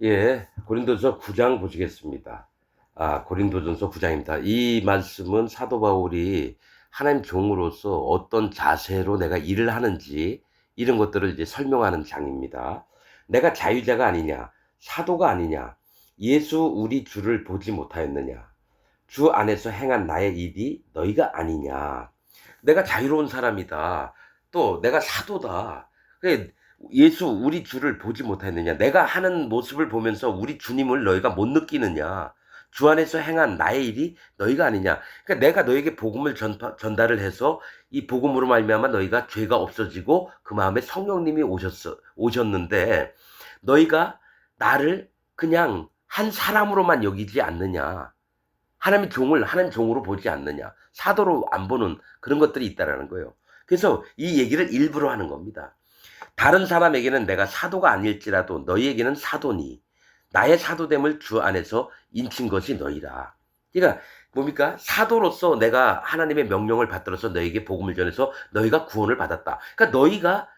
예, 고린도서 9장 보시겠습니다. 고린도전서 9장입니다. 이 말씀은 사도 바울이 하나님 종으로서 어떤 자세로 내가 일을 하는지 이런 것들을 이제 설명하는 장입니다. 내가 자유자가 아니냐, 사도가 아니냐, 예수 우리 주를 보지 못하였느냐, 주 안에서 행한 나의 일이 너희가 아니냐. 내가 자유로운 사람이다. 또 내가 사도다. 그래, 예수 우리 주를 보지 못했느냐. 내가 하는 모습을 보면서 우리 주님을 너희가 못 느끼느냐. 주 안에서 행한 나의 일이 너희가 아니냐. 그러니까 내가 너에게 복음을 전달을 해서 이 복음으로 말미암아 너희가 죄가 없어지고 그 마음에 성령님이 오셨는데 너희가 나를 그냥 한 사람으로만 여기지 않느냐. 하나님 종으로 보지 않느냐. 사도로 안 보는 그런 것들이 있다라는 거예요. 그래서 이 얘기를 일부러 하는 겁니다. 다른 사람에게는 내가 사도가 아닐지라도 너희에게는 사도니 나의 사도됨을 주 안에서 인친 것이 너희라. 그러니까 뭡니까? 사도로서 내가 하나님의 명령을 받들어서 너희에게 복음을 전해서 너희가 구원을 받았다. 그러니까 너희가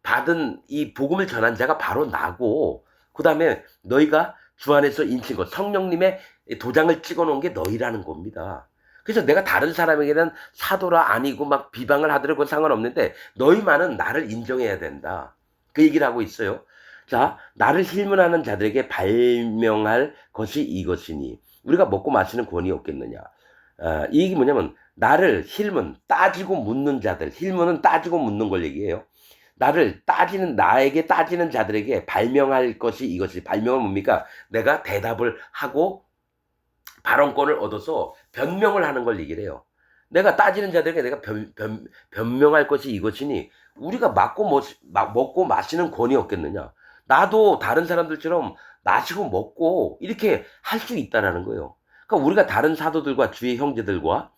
받은 이 복음을 전한 자가 바로 나고 그 다음에 너희가 주 안에서 인친 것 성령님의 도장을 찍어 놓은 게 너희라는 겁니다. 그래서 내가 다른 사람에게는 사도라 아니고 막 비방을 하더라도 상관없는데 너희만은 나를 인정해야 된다. 그 얘기를 하고 있어요. 자, 나를 힐문하는 자들에게 발명할 것이 이것이니 우리가 먹고 마시는 권이 없겠느냐. 이 얘기 뭐냐면 나를 힐문 따지고 묻는 자들 힐문은 따지고 묻는 걸 얘기해요. 나에게 따지는 자들에게 발명할 것이 이것이 발명은 뭡니까? 내가 대답을 하고 발언권을 얻어서 변명을 하는 걸 얘기를 해요. 내가 따지는 자들에게 내가 변명할 것이 이것이니 우리가 먹고 마시는 권이 없겠느냐. 나도 다른 사람들처럼 마시고 먹고 이렇게 할 수 있다라는 거예요. 그러니까 우리가 다른 사도들과 주의 형제들과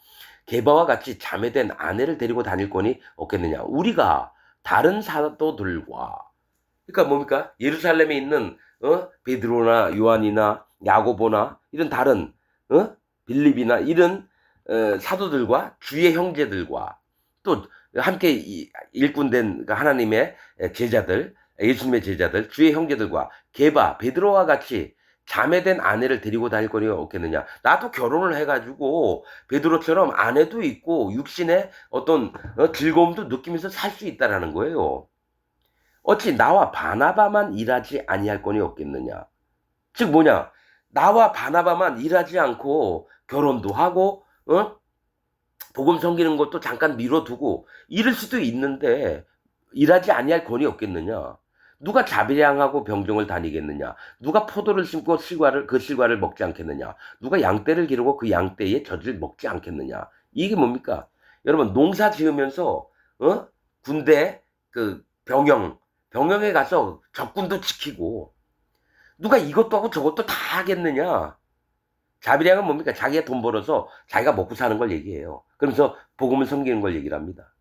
게바와 같이 자매된 아내를 데리고 다닐 권이 없겠느냐. 우리가 다른 사도들과 그러니까 뭡니까? 예루살렘에 있는 베드로나 요한이나 야고보나 이런 다른 빌립이나 이런 사도들과 주의 형제들과 또 함께 일꾼된 그러니까 하나님의 제자들, 예수님의 제자들, 주의 형제들과 게바, 베드로와 같이 자매된 아내를 데리고 다닐 거리 없겠느냐. 나도 결혼을 해가지고 베드로처럼 아내도 있고 육신의 어떤 즐거움도 느끼면서 살 수 있다라는 거예요. 어찌 나와 바나바만 일하지 아니할 거니 없겠느냐. 즉 뭐냐. 나와 바나바만 일하지 않고 결혼도 하고 복음 섬기는 것도 잠깐 미뤄두고 이럴 수도 있는데 일하지 아니할 권이 없겠느냐. 누가 자비량하고 병종을 다니겠느냐. 누가 포도를 심고 그 실과를 먹지 않겠느냐. 누가 양떼를 기르고 그 양떼의 젖을 먹지 않겠느냐. 이게 뭡니까? 여러분 농사 지으면서 군대 그 병영에 가서 적군도 지키고 누가 이것도 하고 저것도 다 하겠느냐. 자비량은 뭡니까? 자기가 돈 벌어서 자기가 먹고 사는 걸 얘기해요. 그러면서 복음을 섬기는 걸 얘기를 합니다.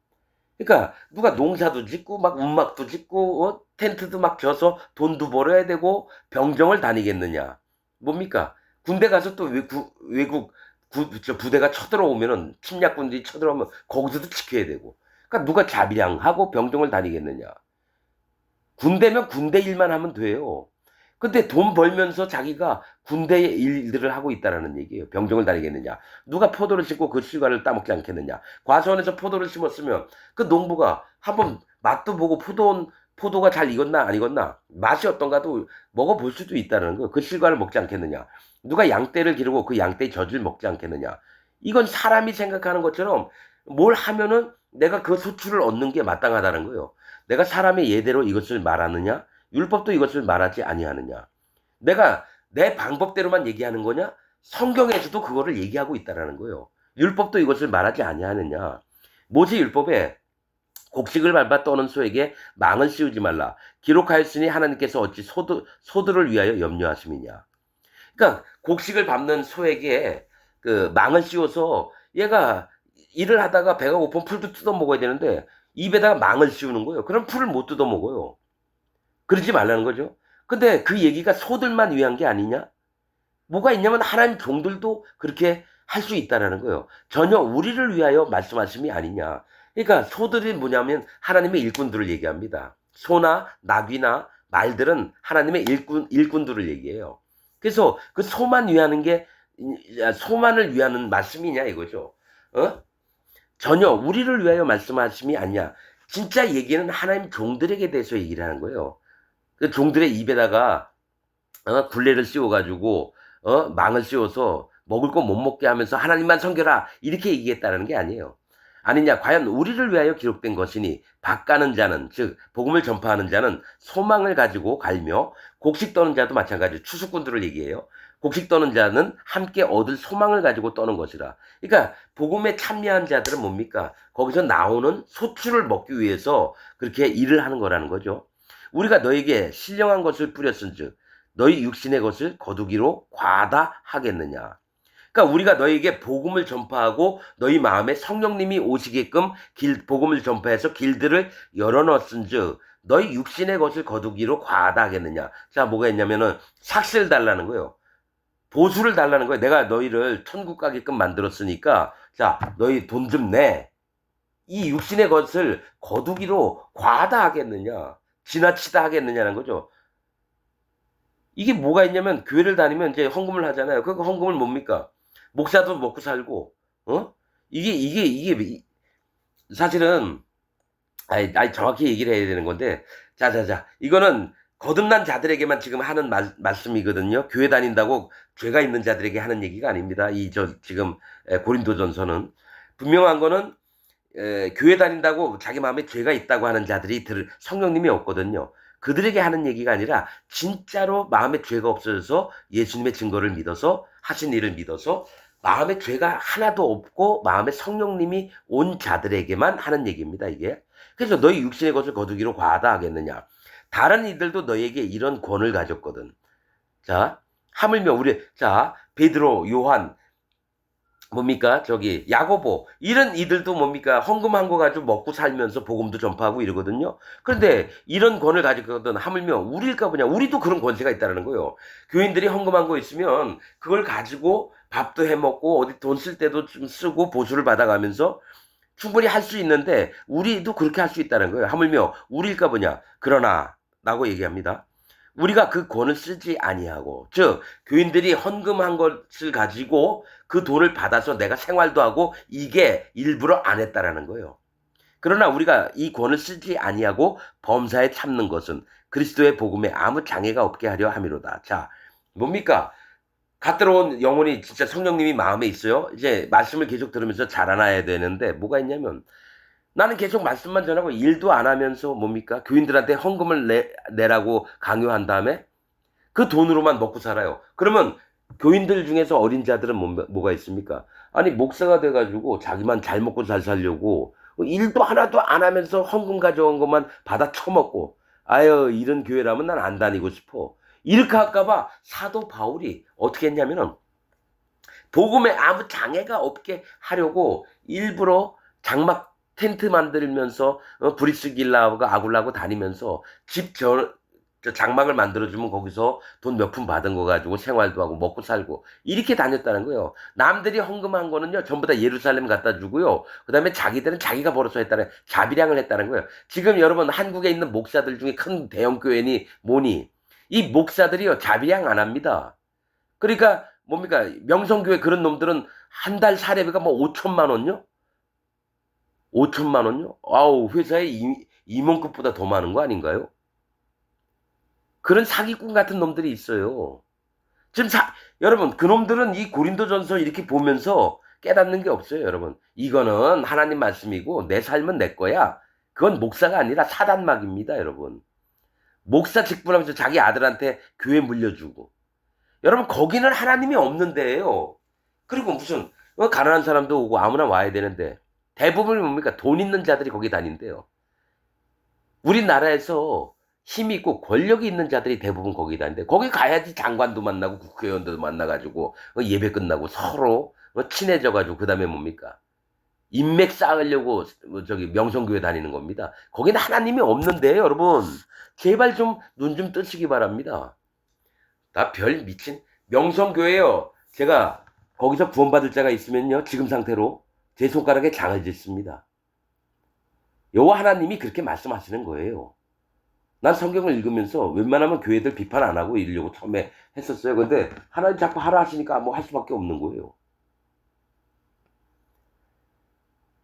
그러니까 누가 농사도 짓고 막 움막도 짓고 텐트도 막 져서 돈도 벌어야 되고 병정을 다니겠느냐. 뭡니까? 군대 가서 또 외국 부대가 쳐들어오면은 침략군들이 쳐들어오면 거기서도 지켜야 되고. 그러니까 누가 자비량하고 병정을 다니겠느냐. 군대면 군대 일만 하면 돼요. 근데 돈 벌면서 자기가 군대의 일들을 하고 있다라는 얘기예요. 병정을 다니겠느냐. 누가 포도를 심고 그 실과를 따먹지 않겠느냐. 과수원에서 포도를 심었으면 그 농부가 한번 맛도 보고 포도가 잘 익었나 안 익었나 맛이 어떤가도 먹어볼 수도 있다는 거예요. 그 실과를 먹지 않겠느냐. 누가 양떼를 기르고 그 양떼의 젖을 먹지 않겠느냐. 이건 사람이 생각하는 것처럼 뭘 하면은 내가 그 소출을 얻는 게 마땅하다는 거예요. 내가 사람의 예대로 이것을 말하느냐? 율법도 이것을 말하지 아니하느냐? 내가 내 방법대로만 얘기하는 거냐? 성경에서도 그거를 얘기하고 있다라는 거예요. 율법도 이것을 말하지 아니하느냐? 모세 율법에 곡식을 밟아 떠는 소에게 망을 씌우지 말라. 기록하였으니 하나님께서 어찌 소들을 위하여 염려하심이냐? 그러니까 곡식을 밟는 소에게 그 망을 씌워서 얘가 일을 하다가 배가 고프면 풀도 뜯어 먹어야 되는데 입에다가 망을 씌우는 거예요. 그럼 풀을 못 뜯어 먹어요. 그러지 말라는 거죠. 근데 그 얘기가 소들만 위한 게 아니냐? 뭐가 있냐면 하나님 종들도 그렇게 할 수 있다라는 거예요. 전혀 우리를 위하여 말씀하심이 아니냐. 그러니까 소들이 뭐냐면 하나님의 일꾼들을 얘기합니다. 소나 나귀나 말들은 하나님의 일꾼들을 얘기해요. 그래서 그 소만 위하는 게 소만을 위하는 말씀이냐 이거죠. 어? 전혀 우리를 위하여 말씀하심이 아니야. 진짜 얘기는 하나님 종들에게 대해서 얘기를 하는 거예요. 그 종들의 입에다가 굴레를 씌워 가지고 망을 씌워서 먹을 거 못 먹게 하면서 하나님만 섬겨라 이렇게 얘기했다는 게 아니에요. 아니냐 과연 우리를 위하여 기록된 것이니 밭가는 자는 즉 복음을 전파하는 자는 소망을 가지고 갈며 곡식 떠는 자도 마찬가지 추수꾼들을 얘기해요. 곡식 떠는 자는 함께 얻을 소망을 가지고 떠는 것이라. 그러니까 복음에 참여한 자들은 뭡니까? 거기서 나오는 소출을 먹기 위해서 그렇게 일을 하는 거라는 거죠. 우리가 너에게 신령한 것을 뿌렸은즉 너희 육신의 것을 거두기로 과다 하겠느냐. 그러니까 우리가 너에게 복음을 전파하고 너희 마음에 성령님이 오시게끔 복음을 전파해서 길들을 열어놓았은즉 너희 육신의 것을 거두기로 과다 하겠느냐. 자, 뭐가 있냐면은 삭슬 달라는 거예요. 보수를 달라는 거예요. 내가 너희를 천국 가게끔 만들었으니까 자, 너희 돈 좀 내. 이 육신의 것을 거두기로 과다 하겠느냐. 지나치다 하겠느냐는 거죠. 이게 뭐가 있냐면 교회를 다니면 이제 헌금을 하잖아요. 그 헌금을 뭡니까? 목사도 먹고 살고, 이게 사실은 아이 정확히 얘기를 해야 되는 건데, 자자자 이거는 거듭난 자들에게만 지금 하는 말씀이거든요. 교회 다닌다고 죄가 있는 자들에게 하는 얘기가 아닙니다. 지금 고린도전서는 분명한 거는 교회 다닌다고 자기 마음에 죄가 있다고 하는 자들이 성령님이 없거든요. 그들에게 하는 얘기가 아니라 진짜로 마음에 죄가 없어져서 예수님의 증거를 믿어서 하신 일을 믿어서 마음에 죄가 하나도 없고 마음에 성령님이 온 자들에게만 하는 얘기입니다. 이게. 그래서 너희 육신의 것을 거두기로 과하다 하겠느냐. 다른 이들도 너에게 이런 권을 가졌거든. 자, 하물며 베드로, 요한, 뭡니까? 야고보, 이런 이들도 뭡니까? 헌금한 거 가지고 먹고 살면서 복음도 전파하고 이러거든요. 그런데 이런 권을 가지거든. 하물며 우리일까 보냐? 우리도 그런 권세가 있다는 거예요. 교인들이 헌금한 거 있으면 그걸 가지고 밥도 해 먹고 어디 돈 쓸 때도 좀 쓰고 보수를 받아가면서 충분히 할 수 있는데 우리도 그렇게 할 수 있다는 거예요. 하물며 우리일까 보냐? 그러나 라고 얘기합니다. 우리가 그 권을 쓰지 아니하고 즉 교인들이 헌금한 것을 가지고 그 돈을 받아서 내가 생활도 하고 이게 일부러 안 했다라는 거예요. 그러나 우리가 이 권을 쓰지 아니하고 범사에 참는 것은 그리스도의 복음에 아무 장애가 없게 하려 함이로다. 자, 뭡니까? 갓 들어온 영혼이 진짜 성령님이 마음에 있어요. 이제 말씀을 계속 들으면서 자라나야 되는데 뭐가 있냐면 나는 계속 말씀만 전하고 일도 안 하면서 뭡니까? 교인들한테 헌금을 내라고 강요한 다음에 그 돈으로만 먹고 살아요. 그러면 교인들 중에서 어린 자들은 뭐가 있습니까? 아니 목사가 돼가지고 자기만 잘 먹고 잘 살려고 일도 하나도 안 하면서 헌금 가져온 것만 받아 처먹고 아유 이런 교회라면 난 안 다니고 싶어. 이렇게 할까봐 사도 바울이 어떻게 했냐면은 복음에 아무 장애가 없게 하려고 일부러 장막 텐트 만들면서 브리스길라하고 아굴라하고 다니면서 장막을 만들어주면 거기서 돈 몇 푼 받은 거 가지고 생활도 하고 먹고 살고 이렇게 다녔다는 거예요. 남들이 헌금한 거는요 전부 다 예루살렘 갖다 주고요. 그 다음에 자기들은 자기가 벌어서 했다는 자비량을 했다는 거예요. 지금 여러분 한국에 있는 목사들 중에 큰 대형 교회니 뭐니 이 목사들이요 자비량 안 합니다. 그러니까 뭡니까 명성교회 그런 놈들은 한 달 사례비가 뭐 5천만 원요? 5천만 원요? 아우 회사에 임원급보다 더 많은 거 아닌가요? 그런 사기꾼 같은 놈들이 있어요. 지금 여러분 그놈들은 이 고린도전서 이렇게 보면서 깨닫는 게 없어요. 여러분 이거는 하나님 말씀이고 내 삶은 내 거야. 그건 목사가 아니라 사단막입니다. 여러분 목사 직분하면서 자기 아들한테 교회 물려주고 여러분 거기는 하나님이 없는데요. 그리고 무슨 가난한 사람도 오고 아무나 와야 되는데 대부분이 뭡니까? 돈 있는 자들이 거기 다닌대요. 우리나라에서 힘이 있고 권력이 있는 자들이 대부분 거기 다니는데 거기 가야지 장관도 만나고 국회의원도 만나가지고 예배 끝나고 서로 친해져가지고 그 다음에 뭡니까? 인맥 쌓으려고 명성교회 다니는 겁니다. 거기는 하나님이 없는데 여러분 제발 좀 눈 좀 뜨시기 바랍니다. 나 별 미친 명성교회요. 제가 거기서 구원받을 자가 있으면요 지금 상태로 제 손가락에 장을 짓습니다. 여호와 하나님이 그렇게 말씀하시는 거예요. 난 성경을 읽으면서 웬만하면 교회들 비판 안 하고 이러려고 처음에 했었어요. 근데 하나님 자꾸 하라 하시니까 뭐 할 수밖에 없는 거예요.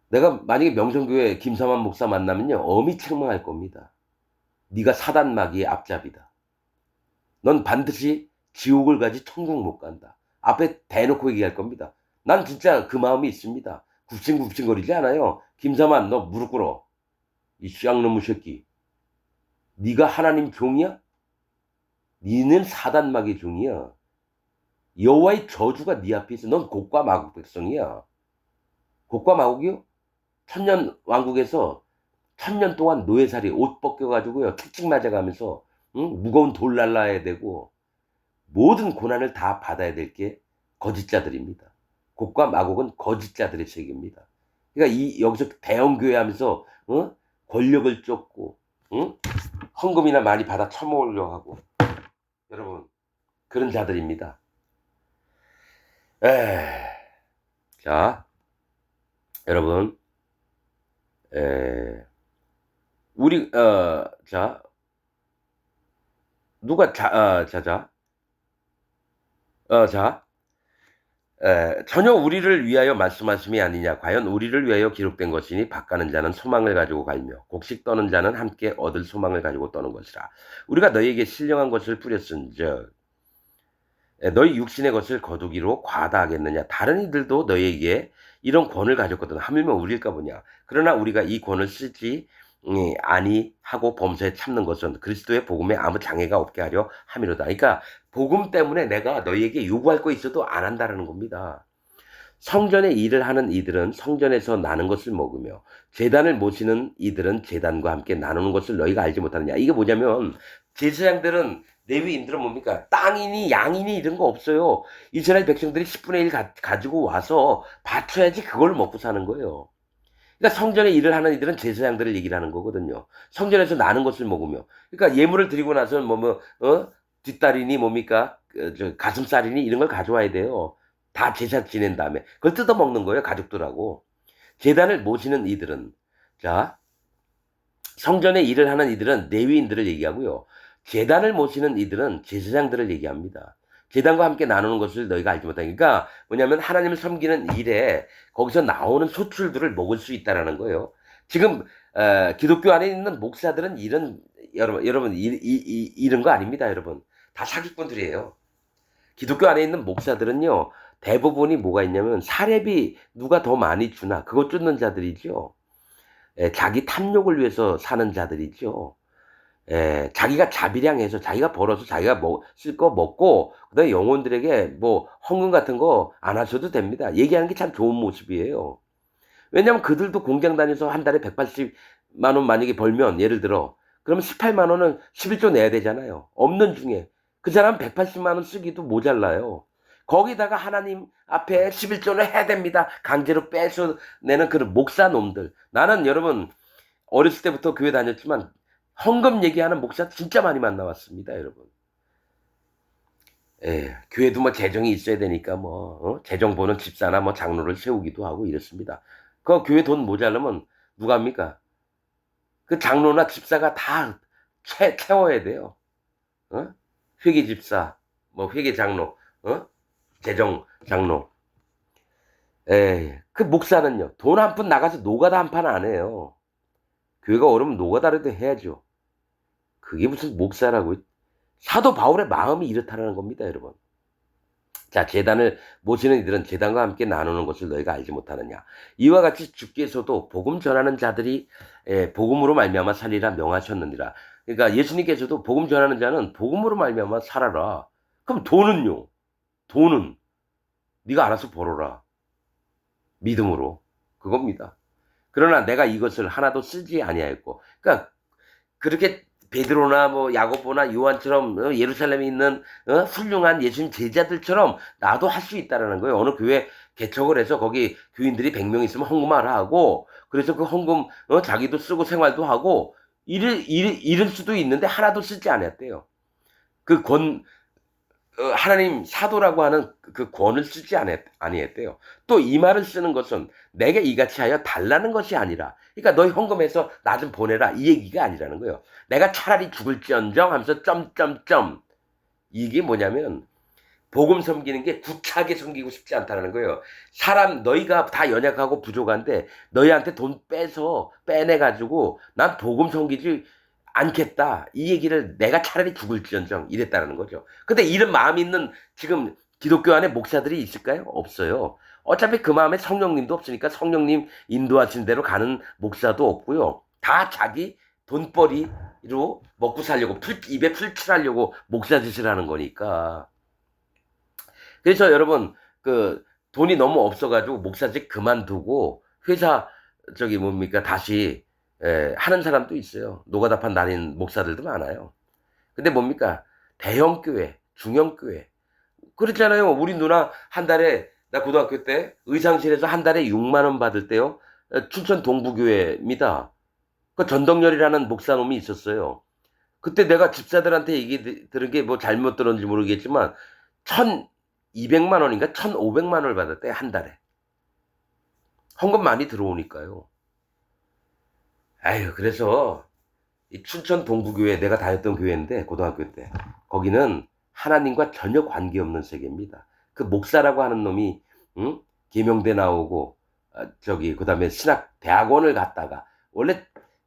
내가 만약에 명성교회 김삼환 목사 만나면요 엄히 책망할 겁니다. 네가 사단 마귀의 앞잡이다. 넌 반드시 지옥을 가지 천국 못 간다. 앞에 대놓고 얘기할 겁니다. 난 진짜 그 마음이 있습니다. 굽신굽신거리지 않아요. 김삼환 너 무릎 꿇어. 이 쌍놈의 새끼. 네가 하나님 종이야? 니는 사단 마귀의 종이야. 여호와의 저주가 네 앞에 있어. 넌 곡과 마곡 백성이야. 곡과 마곡이요? 천년 왕국에서 천년 동안 노예살이 옷 벗겨가지고요 채찍 맞아가면서 응? 무거운 돌 날라야 되고 모든 고난을 다 받아야 될 게 거짓자들입니다. 곡과 마곡은 거짓자들의 세계입니다. 그러니까 이 여기서 대형교회 하면서 어? 권력을 쫓고 응? 헌금이나 많이 받아 처먹으려고 하고 여러분 그런 자들입니다. 자 여러분 우리 자 누가 자자 자 전혀 우리를 위하여 말씀하심이 아니냐. 과연 우리를 위하여 기록된 것이니 밭가는 자는 소망을 가지고 갈며 곡식 떠는 자는 함께 얻을 소망을 가지고 떠는 것이라. 우리가 너희에게 신령한 것을 뿌렸은즉 너희 육신의 것을 거두기로 과다하겠느냐. 다른 이들도 너희에게 이런 권을 가졌거든. 하물며 우리일까 보냐. 그러나 우리가 이 권을 쓰지 아니하고 범사에 참는 것은 그리스도의 복음에 아무 장애가 없게 하려 함이로다. 그러니까 복음 때문에 내가 너희에게 요구할 거 있어도 안 한다라는 겁니다. 성전에 일을 하는 이들은 성전에서 나는 것을 먹으며 제단을 모시는 이들은 제단과 함께 나누는 것을 너희가 알지 못하느냐. 이게 뭐냐면 제사장들은 레위인들은 뭡니까? 땅이니 양이니 이런 거 없어요. 이스라엘 백성들이 10분의 1 가지고 와서 바쳐야지 그걸 먹고 사는 거예요. 그러니까 성전에 일을 하는 이들은 제사장들을 얘기를 하는 거거든요. 성전에서 나는 것을 먹으며. 그러니까 예물을 드리고 나서 뒷다리니 뭡니까? 가슴살이니 이런 걸 가져와야 돼요. 다 제사 지낸 다음에. 그걸 뜯어 먹는 거예요. 가족들하고. 제단을 모시는 이들은. 자, 성전에 일을 하는 이들은 레위인들을 얘기하고요. 제단을 모시는 이들은 제사장들을 얘기합니다. 제단과 함께 나누는 것을 너희가 알지 못하니까 뭐냐면 하나님을 섬기는 일에 거기서 나오는 소출들을 먹을 수 있다라는 거예요. 지금 기독교 안에 있는 목사들은 여러분 이런 거 아닙니다. 여러분 다 사기꾼들이에요. 기독교 안에 있는 목사들은요 대부분이 뭐가 있냐면 사례비 누가 더 많이 주나 그거 쫓는 자들이죠. 자기 탐욕을 위해서 사는 자들이죠. 자기가 자비량해서 자기가 벌어서 자기가 쓸 거 먹고 그다음에 영혼들에게 뭐 헌금 같은 거 안 하셔도 됩니다. 얘기하는 게 참 좋은 모습이에요. 왜냐면 그들도 공장 다녀서 한 달에 180만 원 만약에 벌면 예를 들어 그러면 18만 원은 11조 내야 되잖아요. 없는 중에 그 사람 180만 원 쓰기도 모자라요. 거기다가 하나님 앞에 11조는 해야 됩니다. 강제로 빼서 내는 그런 목사 놈들. 나는 여러분 어렸을 때부터 교회 다녔지만 헌금 얘기하는 목사 진짜 많이 만나왔습니다, 여러분. 교회도 뭐 재정이 있어야 되니까 재정 보는 집사나 뭐 장로를 세우기도 하고 이렇습니다. 그 교회 돈 모자르면 누가 합니까? 그 장로나 집사가 다 채워야 돼요. 회계 집사, 뭐 회계 장로, 재정 장로. 그 목사는요, 돈 한 푼 나가서 노가다 한 판 안 해요. 교회가 어려우면 노가다라도 해야죠. 그게 무슨 목사라고. 사도 바울의 마음이 이렇다는 겁니다, 여러분. 자, 제단을 모시는 이들은 제단과 함께 나누는 것을 너희가 알지 못하느냐. 이와 같이 주께서도 복음 전하는 자들이 복음으로 말미암아 살리라 명하셨느니라. 그러니까 예수님께서도 복음 전하는 자는 복음으로 말미암아 살아라. 그럼 돈은요? 돈은 네가 알아서 벌어라. 믿음으로. 그겁니다. 그러나 내가 이것을 하나도 쓰지 아니하였고. 그러니까 그렇게 베드로나 뭐 야고보나 요한처럼 예루살렘에 있는 훌륭한 예수님 제자들처럼 나도 할 수 있다라는 거예요. 어느 교회 개척을 해서 거기 교인들이 100명 있으면 헌금하라 하고 그래서 그 헌금 자기도 쓰고 생활도 하고 이럴 수도 있는데 하나도 쓰지 않았대요. 하나님 사도라고 하는 그 권을 쓰지 아니했대요. 또 이 말을 쓰는 것은 내게 이같이 하여 달라는 것이 아니라, 그러니까 너희 헌금해서 나 좀 보내라 이 얘기가 아니라는 거예요. 내가 차라리 죽을지언정 하면서 점점점, 이게 뭐냐면 복음 섬기는 게 구차하게 섬기고 싶지 않다는 거예요. 사람 너희가 다 연약하고 부족한데 너희한테 돈 빼내 가지고 난 복음 섬기지 않겠다, 이 얘기를 내가 차라리 죽을지언정 이랬다는 거죠. 근데 이런 마음이 있는 지금 기독교 안에 목사들이 있을까요? 없어요. 어차피 그 마음에 성령님도 없으니까 성령님 인도하신 대로 가는 목사도 없고요. 다 자기 돈벌이로 먹고 살려고, 입에 풀칠하려고 목사 짓을 하는 거니까. 그래서 여러분, 돈이 너무 없어가지고 목사직 그만두고 회사 뭡니까 다시 하는 사람도 있어요. 노가다판 다니는 목사들도 많아요. 근데 뭡니까 대형 교회, 중형 교회 그렇잖아요. 우리 누나 한 달에, 나 고등학교 때 의상실에서 한 달에 6만 원 받을 때요. 춘천 동부교회입니다. 그 전덕열이라는 목사놈이 있었어요. 그때 내가 집사들한테 얘기 들은 게 뭐 잘못 들었는지 모르겠지만 1,200만 원인가 1,500만 원을 받았대 한 달에. 헌금 많이 들어오니까요. 아유, 그래서 이 춘천 동부교회, 내가 다녔던 교회인데 고등학교 때 거기는 하나님과 전혀 관계없는 세계입니다. 그 목사라고 하는 놈이 계명대 나오고 그다음에 신학 대학원을 갔다가, 원래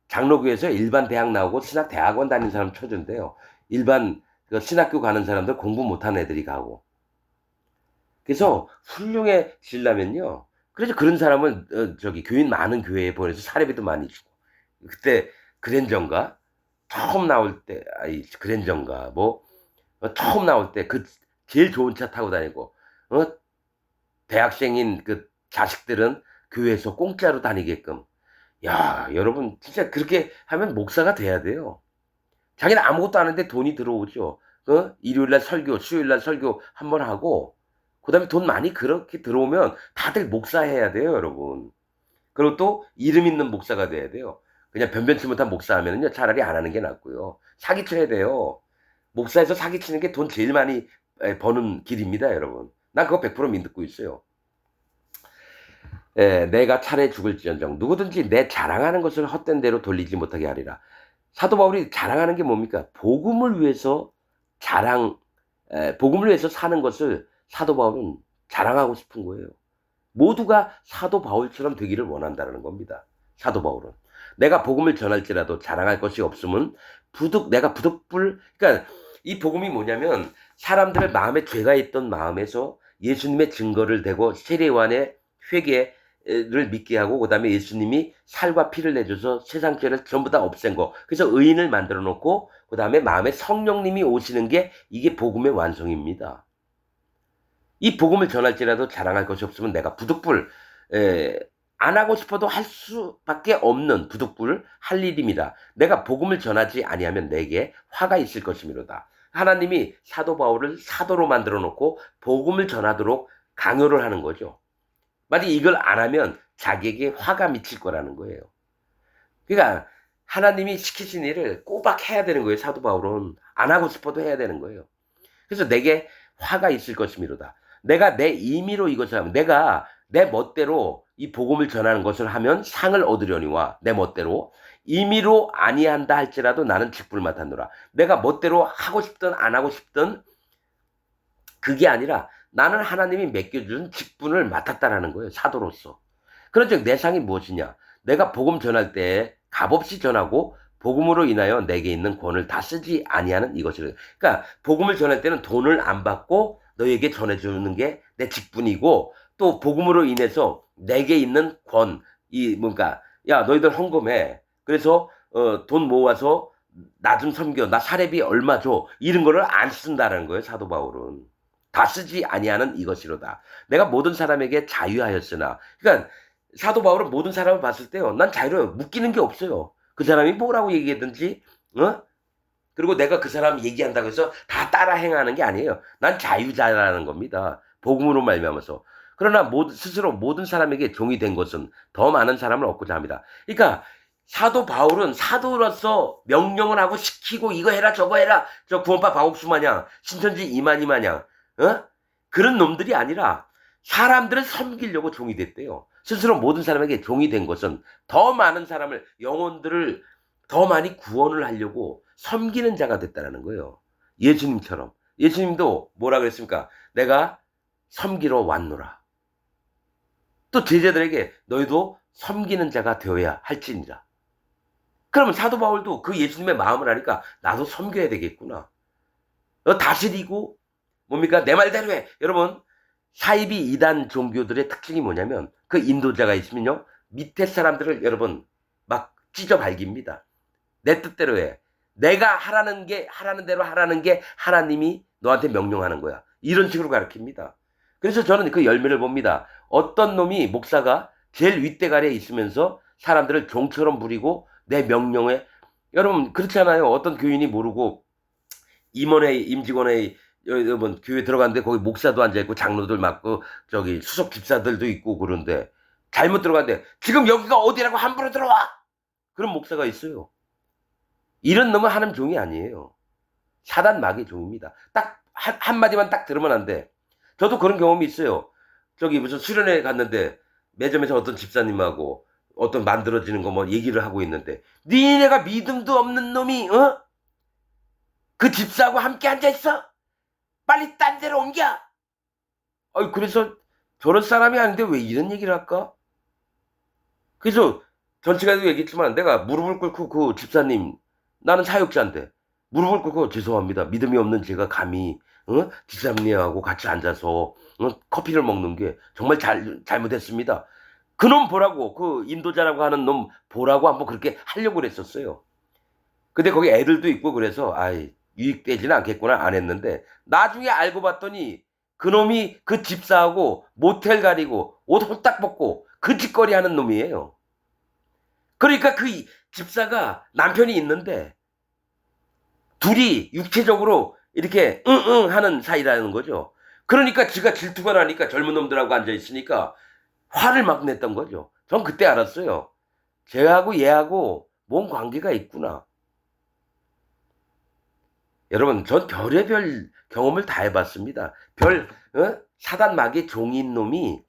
장로교에서 일반 대학 나오고 신학 대학원 다니는 사람 초조인데요. 일반 신학교 가는 사람들 공부 못하는 애들이 가고. 그래서 훌륭해지려면요. 그래서 그런 사람을 교인 많은 교회에 보내서 사례비도 많이 주고. 그때 그랜저인가 처음 나올 때, 그랜저인가 뭐 처음 나올 때 그 제일 좋은 차 타고 다니고, 대학생인 그 자식들은 교회에서 공짜로 다니게끔. 야, 여러분 진짜 그렇게 하면 목사가 돼야 돼요. 자기는 아무것도 안 하는데 돈이 들어오죠. 일요일날 설교, 수요일날 설교 한번 하고, 그다음에 돈 많이 그렇게 들어오면 다들 목사해야 돼요, 여러분. 그리고 또 이름 있는 목사가 돼야 돼요. 그냥 변변치 못한 목사 하면은요, 차라리 안 하는 게 낫고요. 사기쳐야 돼요. 목사에서 사기치는 게 돈 제일 많이 버는 길입니다, 여러분. 난 그거 100% 믿고 있어요. 내가 차례 죽을지언정 누구든지 내 자랑하는 것을 헛된 대로 돌리지 못하게 하리라. 사도 바울이 자랑하는 게 뭡니까? 복음을 위해서 복음을 위해서 사는 것을 사도 바울은 자랑하고 싶은 거예요. 모두가 사도 바울처럼 되기를 원한다는 겁니다. 사도 바울은. 내가 복음을 전할지라도 자랑할 것이 없으면 내가 부득불, 그러니까 이 복음이 뭐냐면 사람들의 마음에 죄가 있던 마음에서 예수님의 증거를 대고 세례요한의 회개를 믿게 하고, 그 다음에 예수님이 살과 피를 내줘서 세상 죄를 전부 다 없앤 거. 그래서 의인을 만들어 놓고, 그 다음에 마음에 성령님이 오시는 게 이게 복음의 완성입니다. 이 복음을 전할지라도 자랑할 것이 없으면 내가 부득불, 안 하고 싶어도 할 수밖에 없는 부득불 할 일입니다. 내가 복음을 전하지 아니하면 내게 화가 있을 것이미로다. 하나님이 사도 바울을 사도로 만들어 놓고 복음을 전하도록 강요를 하는 거죠. 만약 이걸 안 하면 자기에게 화가 미칠 거라는 거예요. 그러니까 하나님이 시키신 일을 꼬박 해야 되는 거예요. 사도 바울은 안 하고 싶어도 해야 되는 거예요. 그래서 내게 화가 있을 것이미로다. 내가 내 임의로 이것을 하면, 내가 내 멋대로 이 복음을 전하는 것을 하면 상을 얻으려니와 내 멋대로 임의로 아니한다 할지라도 나는 직분을 맡았노라. 내가 멋대로 하고 싶든 안 하고 싶든 그게 아니라 나는 하나님이 맡겨준 직분을 맡았다라는 거예요. 사도로서. 그런즉 내 상이 무엇이냐? 내가 복음 전할 때 값없이 전하고 복음으로 인하여 내게 있는 권을 다 쓰지 아니하는 이것이라. 그러니까 복음을 전할 때는 돈을 안 받고 너에게 전해주는 게 내 직분이고, 또 복음으로 인해서 내게 있는 권, 야 너희들 헌금해. 그래서 돈 모아서 나 좀 섬겨. 나 사례비 얼마 줘. 이런 거를 안 쓴다는 거예요. 사도 바울은. 다 쓰지 아니하는 이것이로다. 내가 모든 사람에게 자유하였으나. 그러니까 사도 바울은 모든 사람을 봤을 때요, 난 자유로워요. 묶이는 게 없어요. 그 사람이 뭐라고 얘기했든지, 그리고 내가 그 사람 얘기한다고 해서 다 따라 행하는 게 아니에요. 난 자유자라는 겁니다. 복음으로 말미암아서. 그러나 스스로 모든 사람에게 종이 된 것은 더 많은 사람을 얻고자 합니다. 그러니까 사도 바울은 사도로서 명령을 하고 시키고 이거 해라 저거 해라 저 구원파 박옥수 마냥 신천지 이만희 마냥 그런 놈들이 아니라 사람들을 섬기려고 종이 됐대요. 스스로 모든 사람에게 종이 된 것은 더 많은 사람을 영혼들을 더 많이 구원을 하려고 섬기는 자가 됐다는 거예요. 예수님처럼. 예수님도 뭐라 그랬습니까? 내가 섬기러 왔노라. 또 제자들에게 너희도 섬기는 자가 되어야 할지니라. 그러면 사도 바울도 그 예수님의 마음을 하니까 나도 섬겨야 되겠구나. 다스리고 뭡니까? 내 말대로 해. 여러분 사이비 이단 종교들의 특징이 뭐냐면 그 인도자가 있으면요. 밑에 사람들을 여러분 막 찢어 발깁니다. 내 뜻대로 해. 내가 하라는 대로 하라는 게 하나님이 너한테 명령하는 거야. 이런 식으로 가르칩니다. 그래서 저는 그 열매를 봅니다. 어떤 놈이 목사가 제일 윗대가리에 있으면서 사람들을 종처럼 부리고 내 명령에 여러분 그렇잖아요. 어떤 교인이 모르고 임원회의 임직원회의 여러분 교회 들어갔는데 거기 목사도 앉아있고 장로들 맞고 저기 수석 집사들도 있고 그런데 잘못 들어갔는데 지금 여기가 어디라고 함부로 들어와 그런 목사가 있어요. 이런 놈은 하나님 종이 아니에요. 사단 마귀 종입니다. 딱 한마디만 딱 들으면 안 돼. 저도 그런 경험이 있어요. 저기 무슨 수련회 갔는데 매점에서 어떤 집사님하고 어떤 만들어지는 거 뭐 얘기를 하고 있는데 니네가 믿음도 없는 놈이 그 집사하고 함께 앉아있어? 빨리 딴 데로 옮겨! 그래서 저런 사람이 아닌데 왜 이런 얘기를 할까? 그래서 전체가도 얘기했지만 내가 무릎을 꿇고 그 집사님 나는 사역자인데 무릎을 꿇고 죄송합니다. 믿음이 없는 제가 감히 집사님하고 같이 앉아서 커피를 먹는 게 정말 잘못했습니다. 그놈 보라고 그 인도자라고 하는 놈 보라고 한번 그렇게 하려고 그랬었어요. 근데 거기 애들도 있고 그래서 유익되지는 않겠구나 안 했는데 나중에 알고 봤더니 그놈이 그 집사하고 모텔 가리고 옷 홀딱 벗고 그 짓거리 하는 놈이에요. 그러니까 그 집사가 남편이 있는데 둘이 육체적으로 이렇게 응응 하는 사이라는 거죠. 그러니까 지가 질투가 나니까 젊은 놈들하고 앉아있으니까 화를 막 냈던 거죠. 전 그때 알았어요. 쟤하고 얘하고 뭔 관계가 있구나. 여러분 전 별의별 경험을 다 해봤습니다. 사단 마귀의 종인 놈인데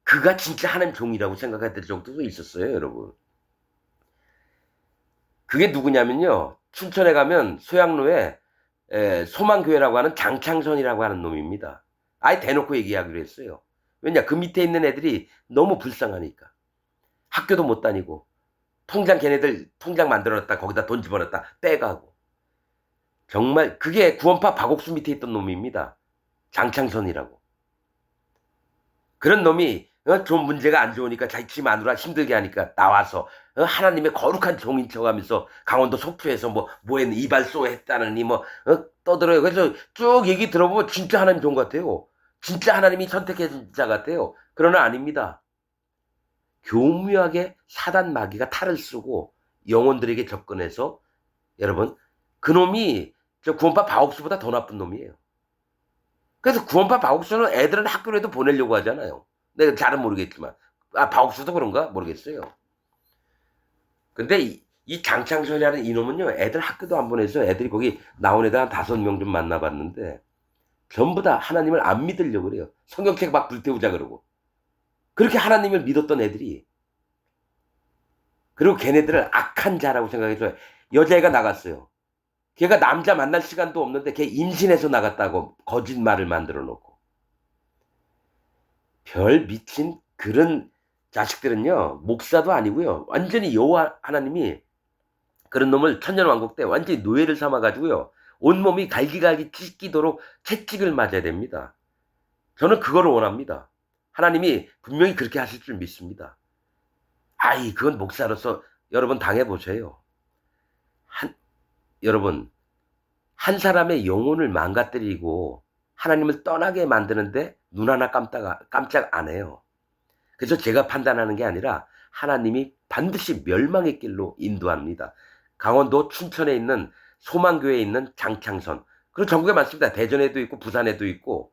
그가 진짜 하나님 종이라고 생각할 정도도 있었어요. 여러분. 그게 누구냐면요. 춘천에 가면 소양로에 소망교회라고 하는 장창선이라고 하는 놈입니다. 아예 대놓고 얘기하기로 했어요. 왜냐 그 밑에 있는 애들이 너무 불쌍하니까. 학교도 못 다니고 걔네들 통장 만들어놨다 거기다 돈 집어넣었다 빼가고. 정말 그게 구원파 박옥수 밑에 있던 놈입니다. 장창선이라고. 그런 놈이 좀 문제가 안 좋으니까 자기 집 마누라 힘들게 하니까 나와서 하나님의 거룩한 종인 척하면서 강원도 속초에서 뭐 했는 이발소 했다느니 떠들어요. 그래서 쭉 얘기 들어보면 진짜 하나님 종 같아요. 진짜 하나님이 선택한 자 같아요. 그러나 아닙니다. 교묘하게 사단 마귀가 탈을 쓰고 영혼들에게 접근해서 여러분 그놈이 저 구원파 박옥수보다 더 나쁜 놈이에요. 그래서 구원파 박옥수는 애들은 학교에도 보내려고 하잖아요. 내가 잘은 모르겠지만 박옥수도 그런가 모르겠어요. 근데 이 장창선이라는 이놈은요 애들 학교도 안 보내서 애들이 거기 나온 애들 한 5명 좀 만나봤는데 전부 다 하나님을 안 믿으려고 그래요. 성경책 막 불태우자 그러고 그렇게 하나님을 믿었던 애들이 그리고 걔네들을 악한 자라고 생각해서 여자애가 나갔어요. 걔가 남자 만날 시간도 없는데 걔 임신해서 나갔다고 거짓말을 만들어 놓고 별 미친 그런 자식들은요 목사도 아니고요 완전히 여호와 하나님이 그런 놈을 천년왕국 때 완전히 노예를 삼아가지고요 온몸이 갈기갈기 찢기도록 채찍을 맞아야 됩니다. 저는 그거를 원합니다. 하나님이 분명히 그렇게 하실 줄 믿습니다. 그건 목사로서 여러분 당해보세요. 여러분 한 사람의 영혼을 망가뜨리고 하나님을 떠나게 만드는데 눈 하나 깜짝 안 해요. 그래서 제가 판단하는 게 아니라 하나님이 반드시 멸망의 길로 인도합니다. 강원도 춘천에 있는 소망교회에 있는 장창선 그리고 전국에 많습니다. 대전에도 있고 부산에도 있고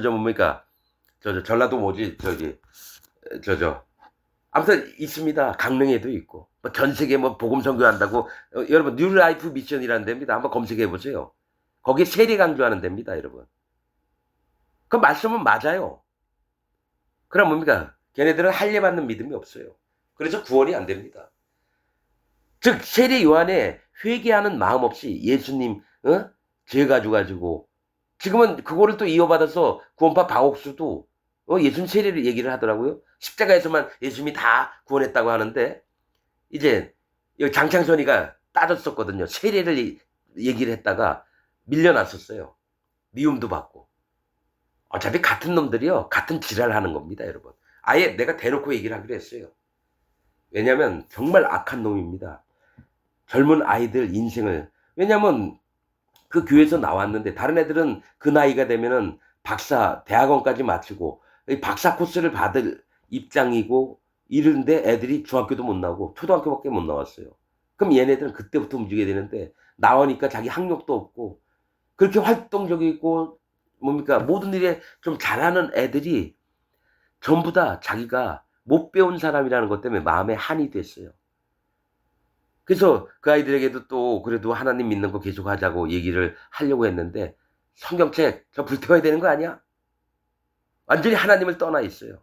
뭡니까 전라도 뭐지 아무튼 있습니다. 강릉에도 있고 뭐 전 세계 뭐 복음 선교한다고 여러분 뉴라이프 미션이라는 데입니다. 한번 검색해 보세요. 거기에 세례 강조하는 데입니다, 여러분. 그 말씀은 맞아요. 그럼 뭡니까? 걔네들은 할례 받는 믿음이 없어요. 그래서 구원이 안 됩니다. 즉 세례 요한에 회개하는 마음 없이 예수님 죄 가지고 지금은 그거를 또 이어받아서 구원파 박옥수도 예수님 세례를 얘기를 하더라고요. 십자가에서만 예수님이 다 구원했다고 하는데 이제 장창선이가 따졌었거든요. 세례를 얘기를 했다가 밀려났었어요. 미움도 받고. 어차피 같은 놈들이요. 같은 지랄하는 겁니다, 여러분. 아예 내가 대놓고 얘기를 하기로 했어요. 왜냐하면 정말 악한 놈입니다. 젊은 아이들 인생을. 왜냐하면 그 교회에서 나왔는데 다른 애들은 그 나이가 되면은 박사 대학원까지 마치고 박사 코스를 받을 입장이고 이런데 애들이 중학교도 못 나오고 초등학교밖에 못 나왔어요. 그럼 얘네들은 그때부터 움직여야 되는데 나오니까 자기 학력도 없고 그렇게 활동적이고 뭡니까 모든 일에 좀 잘하는 애들이 전부 다 자기가 못 배운 사람이라는 것 때문에 마음에 한이 됐어요. 그래서 그 아이들에게도 또 그래도 하나님 믿는 거 계속 하자고 얘기를 하려고 했는데 성경책 저 불태워야 되는 거 아니야? 완전히 하나님을 떠나 있어요.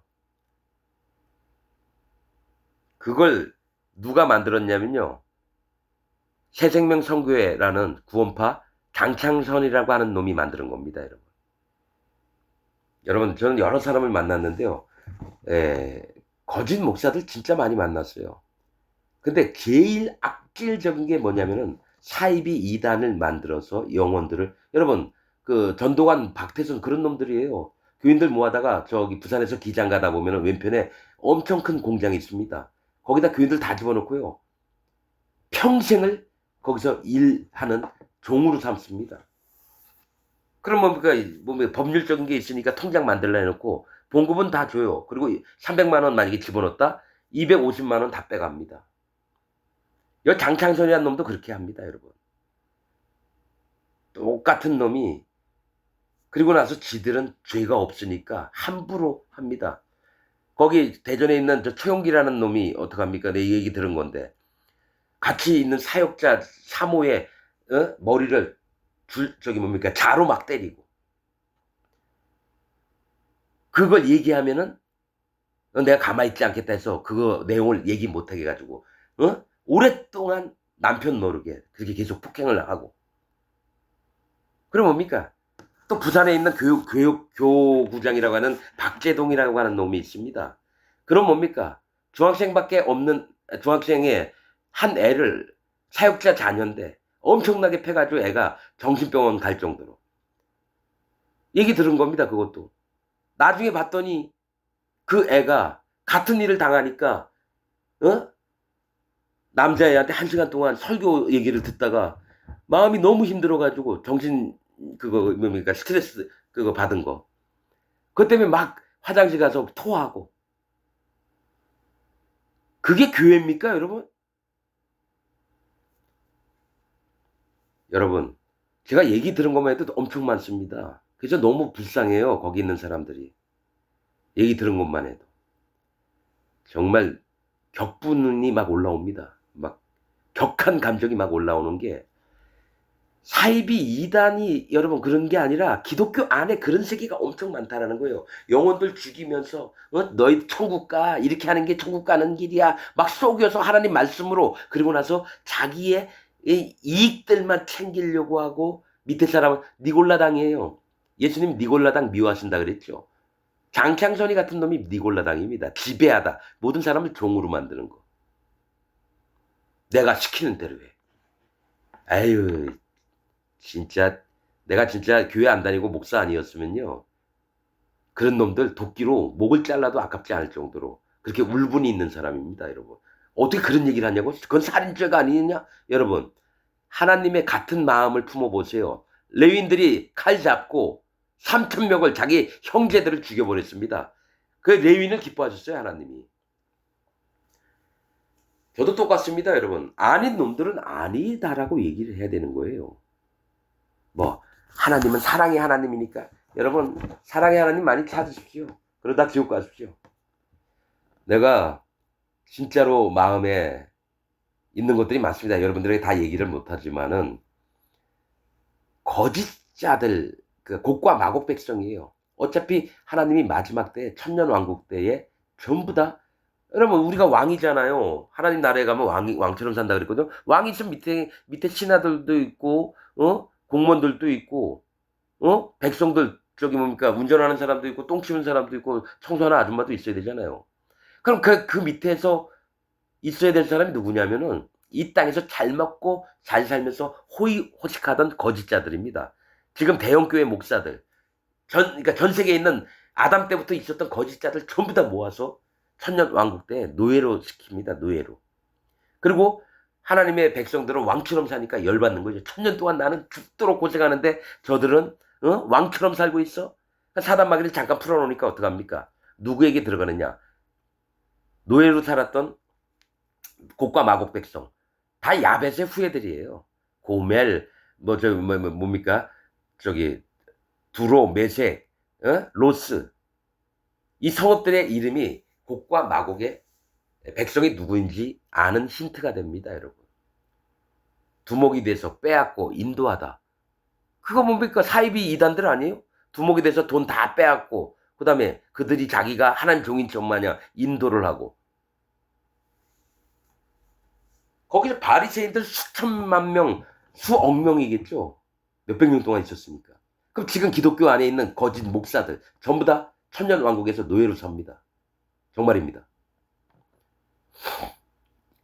그걸 누가 만들었냐면요. 새생명 선교회라는 구원파 장창선이라고 하는 놈이 만드는 겁니다, 여러분. 여러분, 저는 여러 사람을 만났는데요. 거짓 목사들 진짜 많이 만났어요. 근데 제일 악질적인 게 뭐냐면은 사이비 이단을 만들어서 영혼들을 여러분 그 전도관 박태선 그런 놈들이에요. 교인들 모아다가 저기 부산에서 기장 가다 보면은 왼편에 엄청 큰 공장이 있습니다. 거기다 교인들 다 집어넣고요. 평생을 거기서 일하는 종으로 삼습니다. 그럼 뭡니까 법률적인 게 있으니까 통장 만들라 해놓고 봉급은 다 줘요. 그리고 300만 원 만약에 집어넣었다 250만 원 다 빼갑니다. 여 장창선이라는 놈도 그렇게 합니다, 여러분. 똑같은 놈이 그리고 나서 지들은 죄가 없으니까 함부로 합니다. 거기 대전에 있는 저 최용기라는 놈이 어떡합니까? 내 얘기 들은 건데 같이 있는 사역자 사모의 머리를 저기 뭡니까 자로 막 때리고 그걸 얘기하면은 내가 가만히 있지 않겠다 해서 그거 내용을 얘기 못하게 해가지고 오랫동안 남편 노르게 그렇게 계속 폭행을 하고 그럼 뭡니까? 또 부산에 있는 교구장이라고 하는 박재동이라고 하는 놈이 있습니다. 그럼 뭡니까? 중학생밖에 없는 중학생의 한 애를 사육자 자녀인데 엄청나게 패가지고 애가 정신병원 갈 정도로 얘기 들은 겁니다. 그것도 나중에 봤더니 그 애가 같은 일을 당하니까 남자애한테 1시간 동안 설교 얘기를 듣다가 마음이 너무 힘들어가지고 정신 그거 뭡니까 스트레스 그거 받은 거. 그것 때문에 막 화장실 가서 토하고. 그게 교회입니까, 여러분? 여러분, 제가 얘기 들은 것만 해도 엄청 많습니다. 그래서 너무 불쌍해요, 거기 있는 사람들이. 얘기 들은 것만 해도. 정말 격분이 막 올라옵니다. 막 격한 감정이 막 올라오는 게 사이비 이단이 여러분 그런 게 아니라 기독교 안에 그런 세계가 엄청 많다라는 거예요. 영혼들 죽이면서 너희 천국 가 이렇게 하는 게 천국 가는 길이야. 막 속여서 하나님 말씀으로 그리고 나서 자기의 이익들만 챙기려고 하고 밑에 사람은 니골라당이에요. 예수님 니골라당 미워하신다 그랬죠. 장창선이 같은 놈이 니골라당입니다. 지배하다. 모든 사람을 종으로 만드는 거. 내가 시키는 대로 해. 아유 진짜 내가 진짜 교회 안 다니고 목사 아니었으면요. 그런 놈들 도끼로 목을 잘라도 아깝지 않을 정도로 그렇게 울분이 있는 사람입니다, 여러분. 어떻게 그런 얘기를 하냐고? 그건 살인죄가 아니냐? 여러분, 하나님의 같은 마음을 품어보세요. 레위인들이 칼 잡고 3,000명을 자기 형제들을 죽여버렸습니다. 그 레위인을 기뻐하셨어요, 하나님이. 저도 똑같습니다, 여러분. 아닌 놈들은 아니다라고 얘기를 해야 되는 거예요. 뭐 하나님은 사랑의 하나님이니까 여러분 사랑의 하나님 많이 찾으십시오. 그러다 지옥 가십시오. 내가 진짜로 마음에 있는 것들이 많습니다. 여러분들에게 다 얘기를 못하지만은 거짓자들, 그 곡과 마곡 백성이에요. 어차피 하나님이 마지막 때 천년왕국 때에 전부 다, 여러분 우리가 왕이잖아요. 하나님 나라에 가면 왕처럼 산다 그랬거든요. 왕이 있으면 밑에 신하들도 있고 공무원들도 있고 백성들, 저기 뭡니까, 운전하는 사람도 있고 똥 치우는 사람도 있고 청소하는 아줌마도 있어야 되잖아요. 그럼 그 밑에서 있어야 될 사람이 누구냐면은 이 땅에서 잘 먹고 잘 살면서 호의호식하던 거짓자들입니다. 지금 대형교회 목사들, 그러니까 전 세계에 있는 아담 때부터 있었던 거짓자들 전부 다 모아서 천년왕국 때 노예로 시킵니다. 노예로. 그리고 하나님의 백성들은 왕처럼 사니까 열받는 거죠. 천년 동안 나는 죽도록 고생하는데 저들은 왕처럼 살고 있어? 사단 마귀를 잠깐 풀어놓으니까 어떡합니까? 누구에게 들어가느냐? 노예로 살았던 곡과 마곡 백성. 다 야벳의 후예들이에요. 고멜, 뭡니까? 저기, 두로, 메색, 로스. 이 성읍들의 이름이 곡과 마곡의 백성이 누구인지 아는 힌트가 됩니다, 여러분. 두목이 돼서 빼앗고 인도하다. 그거 뭡니까? 사이비 이단들 아니에요? 두목이 돼서 돈 다 빼앗고, 그 다음에 그들이 자기가 하나님 종인 척 마냥 인도를 하고, 거기서 바리새인들 수천만 명, 수억 명이겠죠. 몇백 년 동안 있었으니까. 그럼 지금 기독교 안에 있는 거짓 목사들 전부 다 천년 왕국에서 노예로 삽니다. 정말입니다.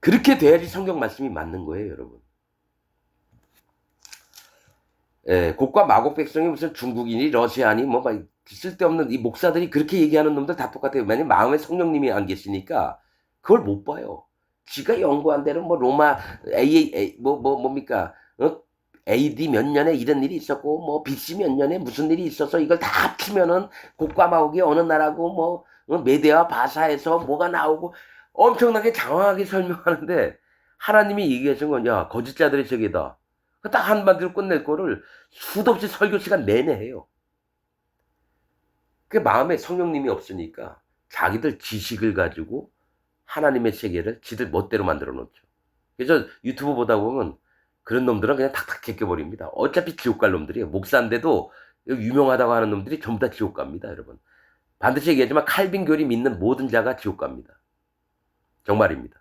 그렇게 돼야지 성경 말씀이 맞는 거예요, 여러분. 곡과 마곡 백성이 무슨 중국인이 러시아니 뭐 막 쓸데없는 이 목사들이 그렇게 얘기하는 놈들 다 똑같아요. 왜냐면 마음에 성령님이 안 계시니까 그걸 못 봐요. 지가 연구한 대로 뭐 로마 뭡니까? AD 몇 년에 이런 일이 있었고 뭐 BC 몇 년에 무슨 일이 있어서 이걸 다 합치면은 곡과 마곡이 어느 나라고 뭐 메대와 바사에서 뭐가 나오고 엄청나게 장황하게 설명하는데 하나님이 얘기하신 건 야 거짓자들의 세계다. 딱 한마디로 끝낼 거를 수도 없이 설교 시간 내내 해요. 그 마음에 성령님이 없으니까 자기들 지식을 가지고 하나님의 세계를 지들 멋대로 만들어 놓죠. 그래서 유튜브 보다 보면 그런 놈들은 그냥 탁탁 제껴버립니다. 어차피 지옥 갈 놈들이에요. 목사인데도 유명하다고 하는 놈들이 전부 다 지옥 갑니다, 여러분. 반드시 얘기하지만 칼빈 교리 믿는 모든 자가 지옥 갑니다. 정말입니다.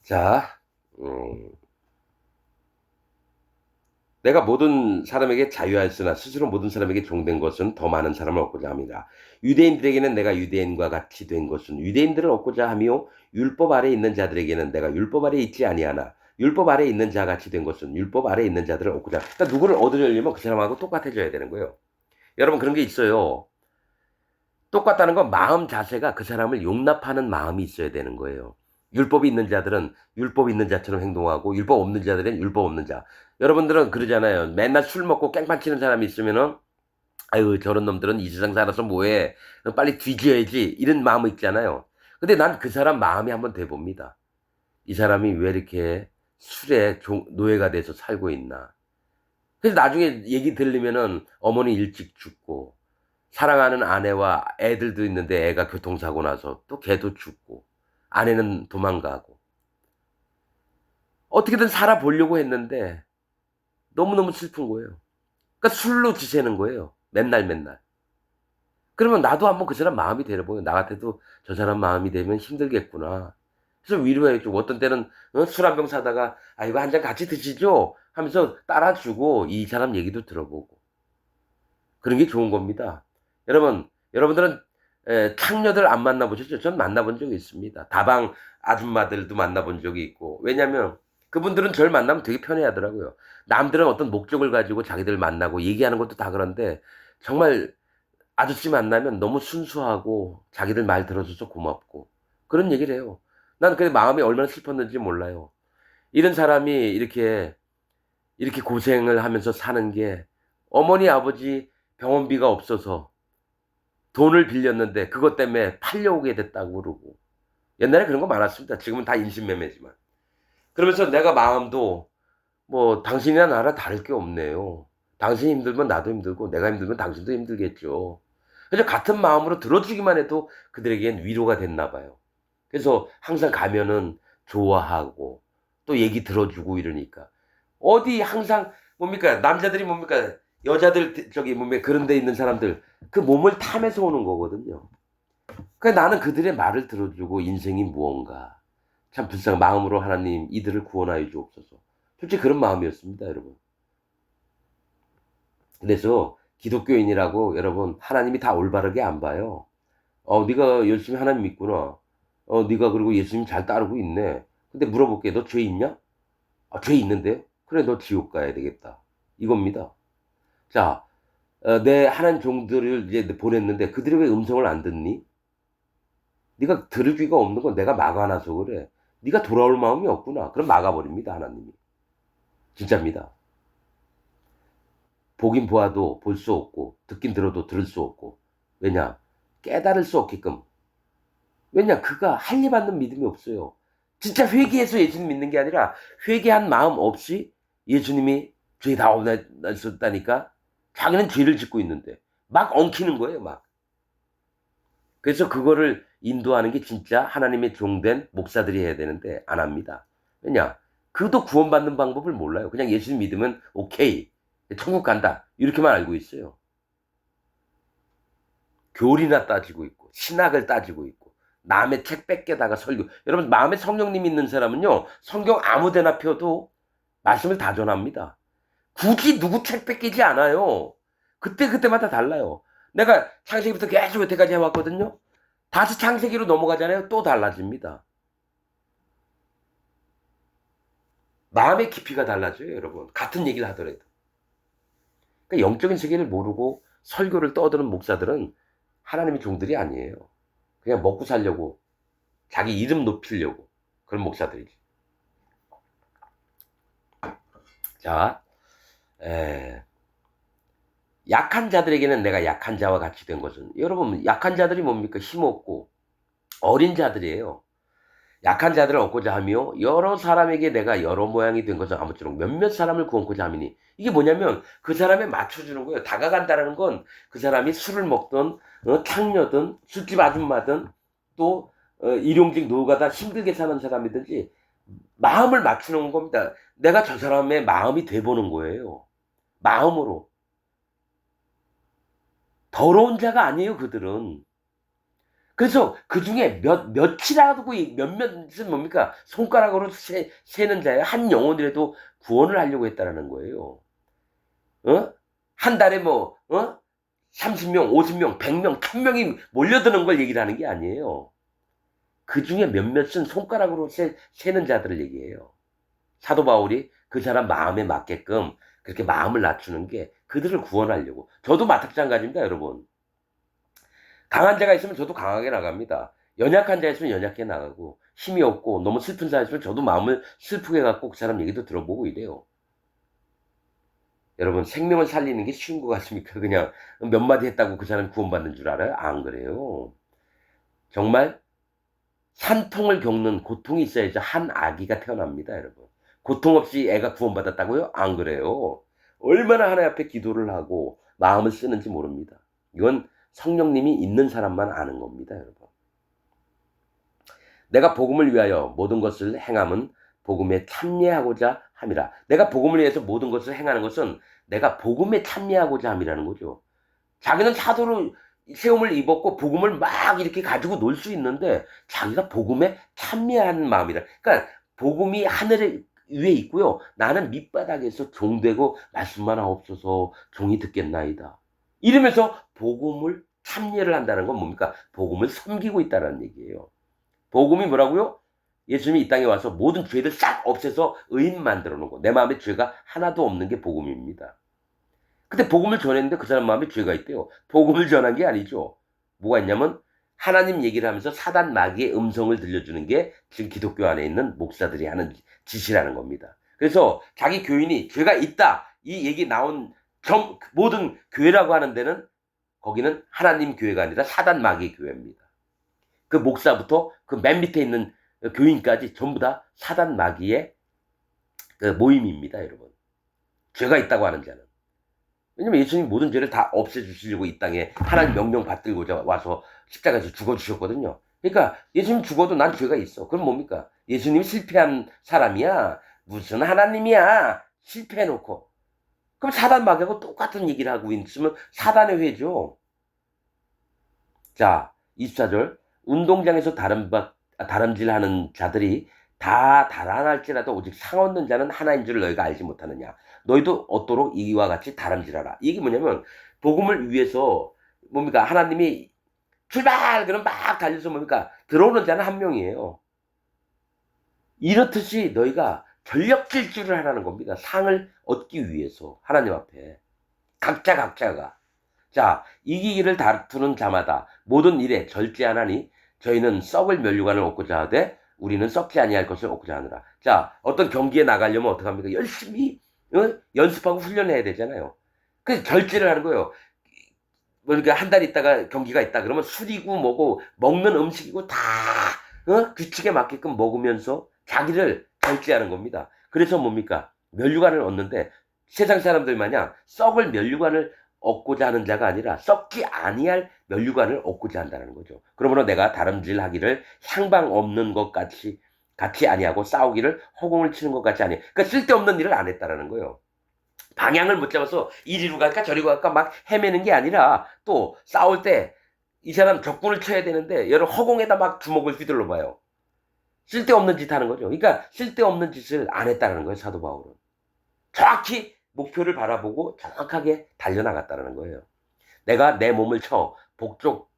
자, 내가 모든 사람에게 자유하였으나 스스로 모든 사람에게 종된 것은 더 많은 사람을 얻고자 합니다. 유대인들에게는 내가 유대인과 같이 된 것은 유대인들을 얻고자 하며 율법 아래 있는 자들에게는 내가 율법 아래 있지 아니하나 율법 아래 있는 자 같이 된 것은 율법 아래 있는 자들을 얻고자 합니다. 그러니까 누구를 얻으려면 그 사람하고 똑같아져야 되는 거예요. 여러분 그런 게 있어요. 똑같다는 건 마음 자세가 그 사람을 용납하는 마음이 있어야 되는 거예요. 율법이 있는 자들은 율법 있는 자처럼 행동하고 율법 없는 자들은 율법 없는 자. 여러분들은 그러잖아요. 맨날 술 먹고 깽판 치는 사람이 있으면은 아유 저런 놈들은 이 세상 살아서 뭐해. 빨리 뒤져야지. 이런 마음이 있잖아요. 근데 난 그 사람 마음이 한번 돼봅니다. 이 사람이 왜 이렇게 술에 노예가 돼서 살고 있나. 그래서 나중에 얘기 들리면은 어머니 일찍 죽고 사랑하는 아내와 애들도 있는데 애가 교통사고 나서 또 걔도 죽고 아내는 도망가고 어떻게든 살아보려고 했는데 너무너무 슬픈 거예요. 그러니까 술로 지새는 거예요. 맨날 맨날. 그러면 나도 한번 그 사람 마음이 되려보요. 나 같아도 저 사람 마음이 되면 힘들겠구나. 그래서 위로해주고 어떤 때는 술 한 병 사다가 아 이거 한 잔 같이 드시죠 하면서 따라주고 이 사람 얘기도 들어보고 그런 게 좋은 겁니다. 여러분들은 창녀들 안 만나보셨죠? 전 만나본 적이 있습니다. 다방 아줌마들도 만나본 적이 있고. 왜냐면 그분들은 저를 만나면 되게 편해하더라고요. 남들은 어떤 목적을 가지고 자기들 만나고 얘기하는 것도 다 그런데 정말 아저씨 만나면 너무 순수하고 자기들 말 들어줘서 고맙고 그런 얘기를 해요. 난 그 마음이 얼마나 슬펐는지 몰라요. 이런 사람이 이렇게 고생을 하면서 사는 게 어머니 아버지 병원비가 없어서 돈을 빌렸는데 그것 때문에 팔려오게 됐다고 그러고 옛날에 그런 거 많았습니다. 지금은 다 인신매매지만 그러면서 내가 마음도 뭐 당신이나 나라 다를 게 없네요. 당신이 힘들면 나도 힘들고 내가 힘들면 당신도 힘들겠죠. 그래서 같은 마음으로 들어주기만 해도 그들에겐 위로가 됐나 봐요. 그래서 항상 가면은 좋아하고 또 얘기 들어주고 이러니까. 어디 항상 뭡니까? 남자들이 뭡니까? 여자들 저기 뭡니까? 그런 데 있는 사람들 그 몸을 탐해서 오는 거거든요. 그러니까 나는 그들의 말을 들어주고 인생이 무언가. 참 불쌍한 마음으로 하나님 이들을 구원하여 주옵소서. 솔직히 그런 마음이었습니다, 여러분. 그래서 기독교인이라고 여러분 하나님이 다 올바르게 안 봐요. 네가 열심히 하나님 믿구나. 네가 그리고 예수님 잘 따르고 있네. 근데 물어볼게. 너 죄 있냐? 죄 있는데요? 그래, 너 지옥 가야 되겠다. 이겁니다. 자, 내 하나님 종들을 이제 보냈는데 그들이 왜 음성을 안 듣니? 네가 들을 귀가 없는 건 내가 막아놔서 그래. 네가 돌아올 마음이 없구나. 그럼 막아버립니다, 하나님이. 진짜입니다. 보긴 보아도 볼 수 없고 듣긴 들어도 들을 수 없고. 왜냐? 깨달을 수 없게끔. 왜냐? 그가 할례받는 믿음이 없어요. 진짜 회개해서 예수님 믿는 게 아니라 회개한 마음 없이 예수님이 죄 다 없애셨다니까 자기는 죄를 짓고 있는데 막 엉키는 거예요, 막. 그래서 그거를 인도하는 게 진짜 하나님의 종된 목사들이 해야 되는데 안 합니다. 왜냐? 그도 구원받는 방법을 몰라요. 그냥 예수님 믿으면 오케이. 천국 간다. 이렇게만 알고 있어요. 교리나 따지고 있고 신학을 따지고 있고 남의 책 뺏겨다가 설교. 여러분 마음에 성령님 있는 사람은요. 성경 아무 데나 펴도 말씀을 다 전합니다. 굳이 누구 책 뺏기지 않아요. 그때마다 달라요. 내가 창세기부터 계속 여태까지 해왔거든요. 다시 창세기로 넘어가잖아요. 또 달라집니다. 마음의 깊이가 달라져요, 여러분. 같은 얘기를 하더라도. 그러니까 영적인 세계를 모르고 설교를 떠드는 목사들은 하나님의 종들이 아니에요. 그냥 먹고 살려고, 자기 이름 높이려고 그런 목사들이지. 자, 약한 자들에게는 내가 약한 자와 같이 된 것은, 여러분 약한 자들이 뭡니까? 힘없고 어린 자들이에요. 약한 자들을 얻고자 하며 여러 사람에게 내가 여러 모양이 된 것은 아무쪼록 몇몇 사람을 구원코자 함이니. 이게 뭐냐면 그 사람에 맞춰주는 거예요. 다가간다는 건 그 사람이 술을 먹든 창녀든 술집 아줌마든 또 일용직 노가다 힘들게 사는 사람이든지 마음을 맞추는 겁니다. 내가 저 사람의 마음이 돼보는 거예요. 마음으로. 더러운 자가 아니에요, 그들은. 그래서 그 중에 몇이라고, 몇몇은 뭡니까? 손가락으로 세는 자예요. 한 영혼이라도 구원을 하려고 했다라는 거예요. 한 달에 30명, 50명, 100명, 1000명이 몰려드는 걸 얘기를 하는 게 아니에요. 그 중에 몇몇은 손가락으로 세는 자들을 얘기해요. 사도 바울이 그 사람 마음에 맞게끔 그렇게 마음을 낮추는 게 그들을 구원하려고. 저도 마찬가지입니다, 여러분. 강한 자가 있으면 저도 강하게 나갑니다. 연약한 자 있으면 연약해 나가고, 힘이 없고 너무 슬픈 자 있으면 저도 마음을 슬프게 갖고 그 사람 얘기도 들어보고 이래요. 여러분 생명을 살리는 게 쉬운 것 같습니까? 그냥 몇 마디 했다고 그 사람 구원받는 줄 알아요? 안 그래요. 정말 산통을 겪는 고통이 있어야지 한 아기가 태어납니다, 여러분. 고통 없이 애가 구원받았다고요? 안 그래요. 얼마나 하나님 앞에 기도를 하고 마음을 쓰는지 모릅니다. 이건 성령님이 있는 사람만 아는 겁니다, 여러분. 내가 복음을 위하여 모든 것을 행함은 복음에 참여하고자 함이라. 내가 복음을 위해서 모든 것을 행하는 것은 내가 복음에 참여하고자 함이라는 거죠. 자기는 사도로 세움을 입었고 복음을 막 이렇게 가지고 놀 수 있는데 자기가 복음에 참여하는 마음이라. 그러니까 복음이 하늘에 위에 있고요. 나는 밑바닥에서 종되고 말씀만 하옵소서 종이 듣겠나이다. 이러면서 복음을 참여를 한다는 건 뭡니까? 복음을 섬기고 있다는 얘기예요. 복음이 뭐라고요? 예수님이 이 땅에 와서 모든 죄를 싹 없애서 의인 만들어 놓은 거. 내 마음에 죄가 하나도 없는 게 복음입니다. 근데 복음을 전했는데 그 사람 마음에 죄가 있대요. 복음을 전한 게 아니죠. 뭐가 있냐면 하나님 얘기를 하면서 사단 마귀의 음성을 들려주는 게 지금 기독교 안에 있는 목사들이 하는 짓이라는 겁니다. 그래서 자기 교인이 죄가 있다 이 얘기 나온 모든 교회라고 하는 데는 거기는 하나님 교회가 아니라 사단 마귀의 교회입니다. 그 목사부터 그 맨 밑에 있는 교인까지 전부 다 사단 마귀의 그 모임입니다, 여러분. 죄가 있다고 하는 자는. 왜냐면 예수님이 모든 죄를 다 없애주시려고 이 땅에 하나님 명령 받들고자 와서 십자가에서 죽어주셨거든요. 그러니까 예수님 죽어도 난 죄가 있어. 그럼 뭡니까? 예수님이 실패한 사람이야? 무슨 하나님이야? 실패해놓고. 그럼 사단 마귀하고 똑같은 얘기를 하고 있으면 사단의 회죠. 자, 24절. 운동장에서 다름질하는 자들이 다 달아날지라도 오직 상 얻는 자는 하나인 줄 너희가 알지 못하느냐. 너희도 얻도록 이와 같이 다름질하라. 이게 뭐냐면 복음을 위해서 뭡니까? 하나님이 출발! 그럼 막 달려서 뭡니까? 들어오는 자는 한 명이에요. 이렇듯이 너희가 전력 질주를 하라는 겁니다. 상을 얻기 위해서 하나님 앞에. 각자가. 자, 이기기를 다투는 자마다 모든 일에 절제하나니 저희는 썩을 면류관을 얻고자 하되 우리는 썩지 아니할 것을 얻고자 하느라. 자, 어떤 경기에 나가려면 어떡합니까? 열심히 연습하고 훈련해야 되잖아요. 그래서 절제를 하는 거예요. 그러니까 한 달 있다가 경기가 있다 그러면 술이고 뭐고 먹는 음식이고 다 규칙에 맞게끔 먹으면서 자기를 절제하는 겁니다. 그래서 뭡니까? 면류관을 얻는데 세상 사람들 마냥 썩을 면류관을 얻고자 하는 자가 아니라 썩지 아니할 면류관을 얻고자 한다는 거죠. 그러므로 내가 다름질하기를 향방 없는 것 같이 아니하고 싸우기를 허공을 치는 것 같이 아니. 그러니까 쓸데없는 일을 안 했다라는 거예요. 방향을 못 잡아서 이리로 갈까 저리로 갈까 막 헤매는 게 아니라 또 싸울 때 이 사람 적군을 쳐야 되는데 여러분 허공에다 막 주먹을 휘둘러 봐요. 쓸데없는 짓 하는 거죠. 그러니까 쓸데없는 짓을 안 했다는 거예요. 사도 바울은. 정확히 목표를 바라보고 정확하게 달려나갔다는 거예요. 내가 내 몸을 쳐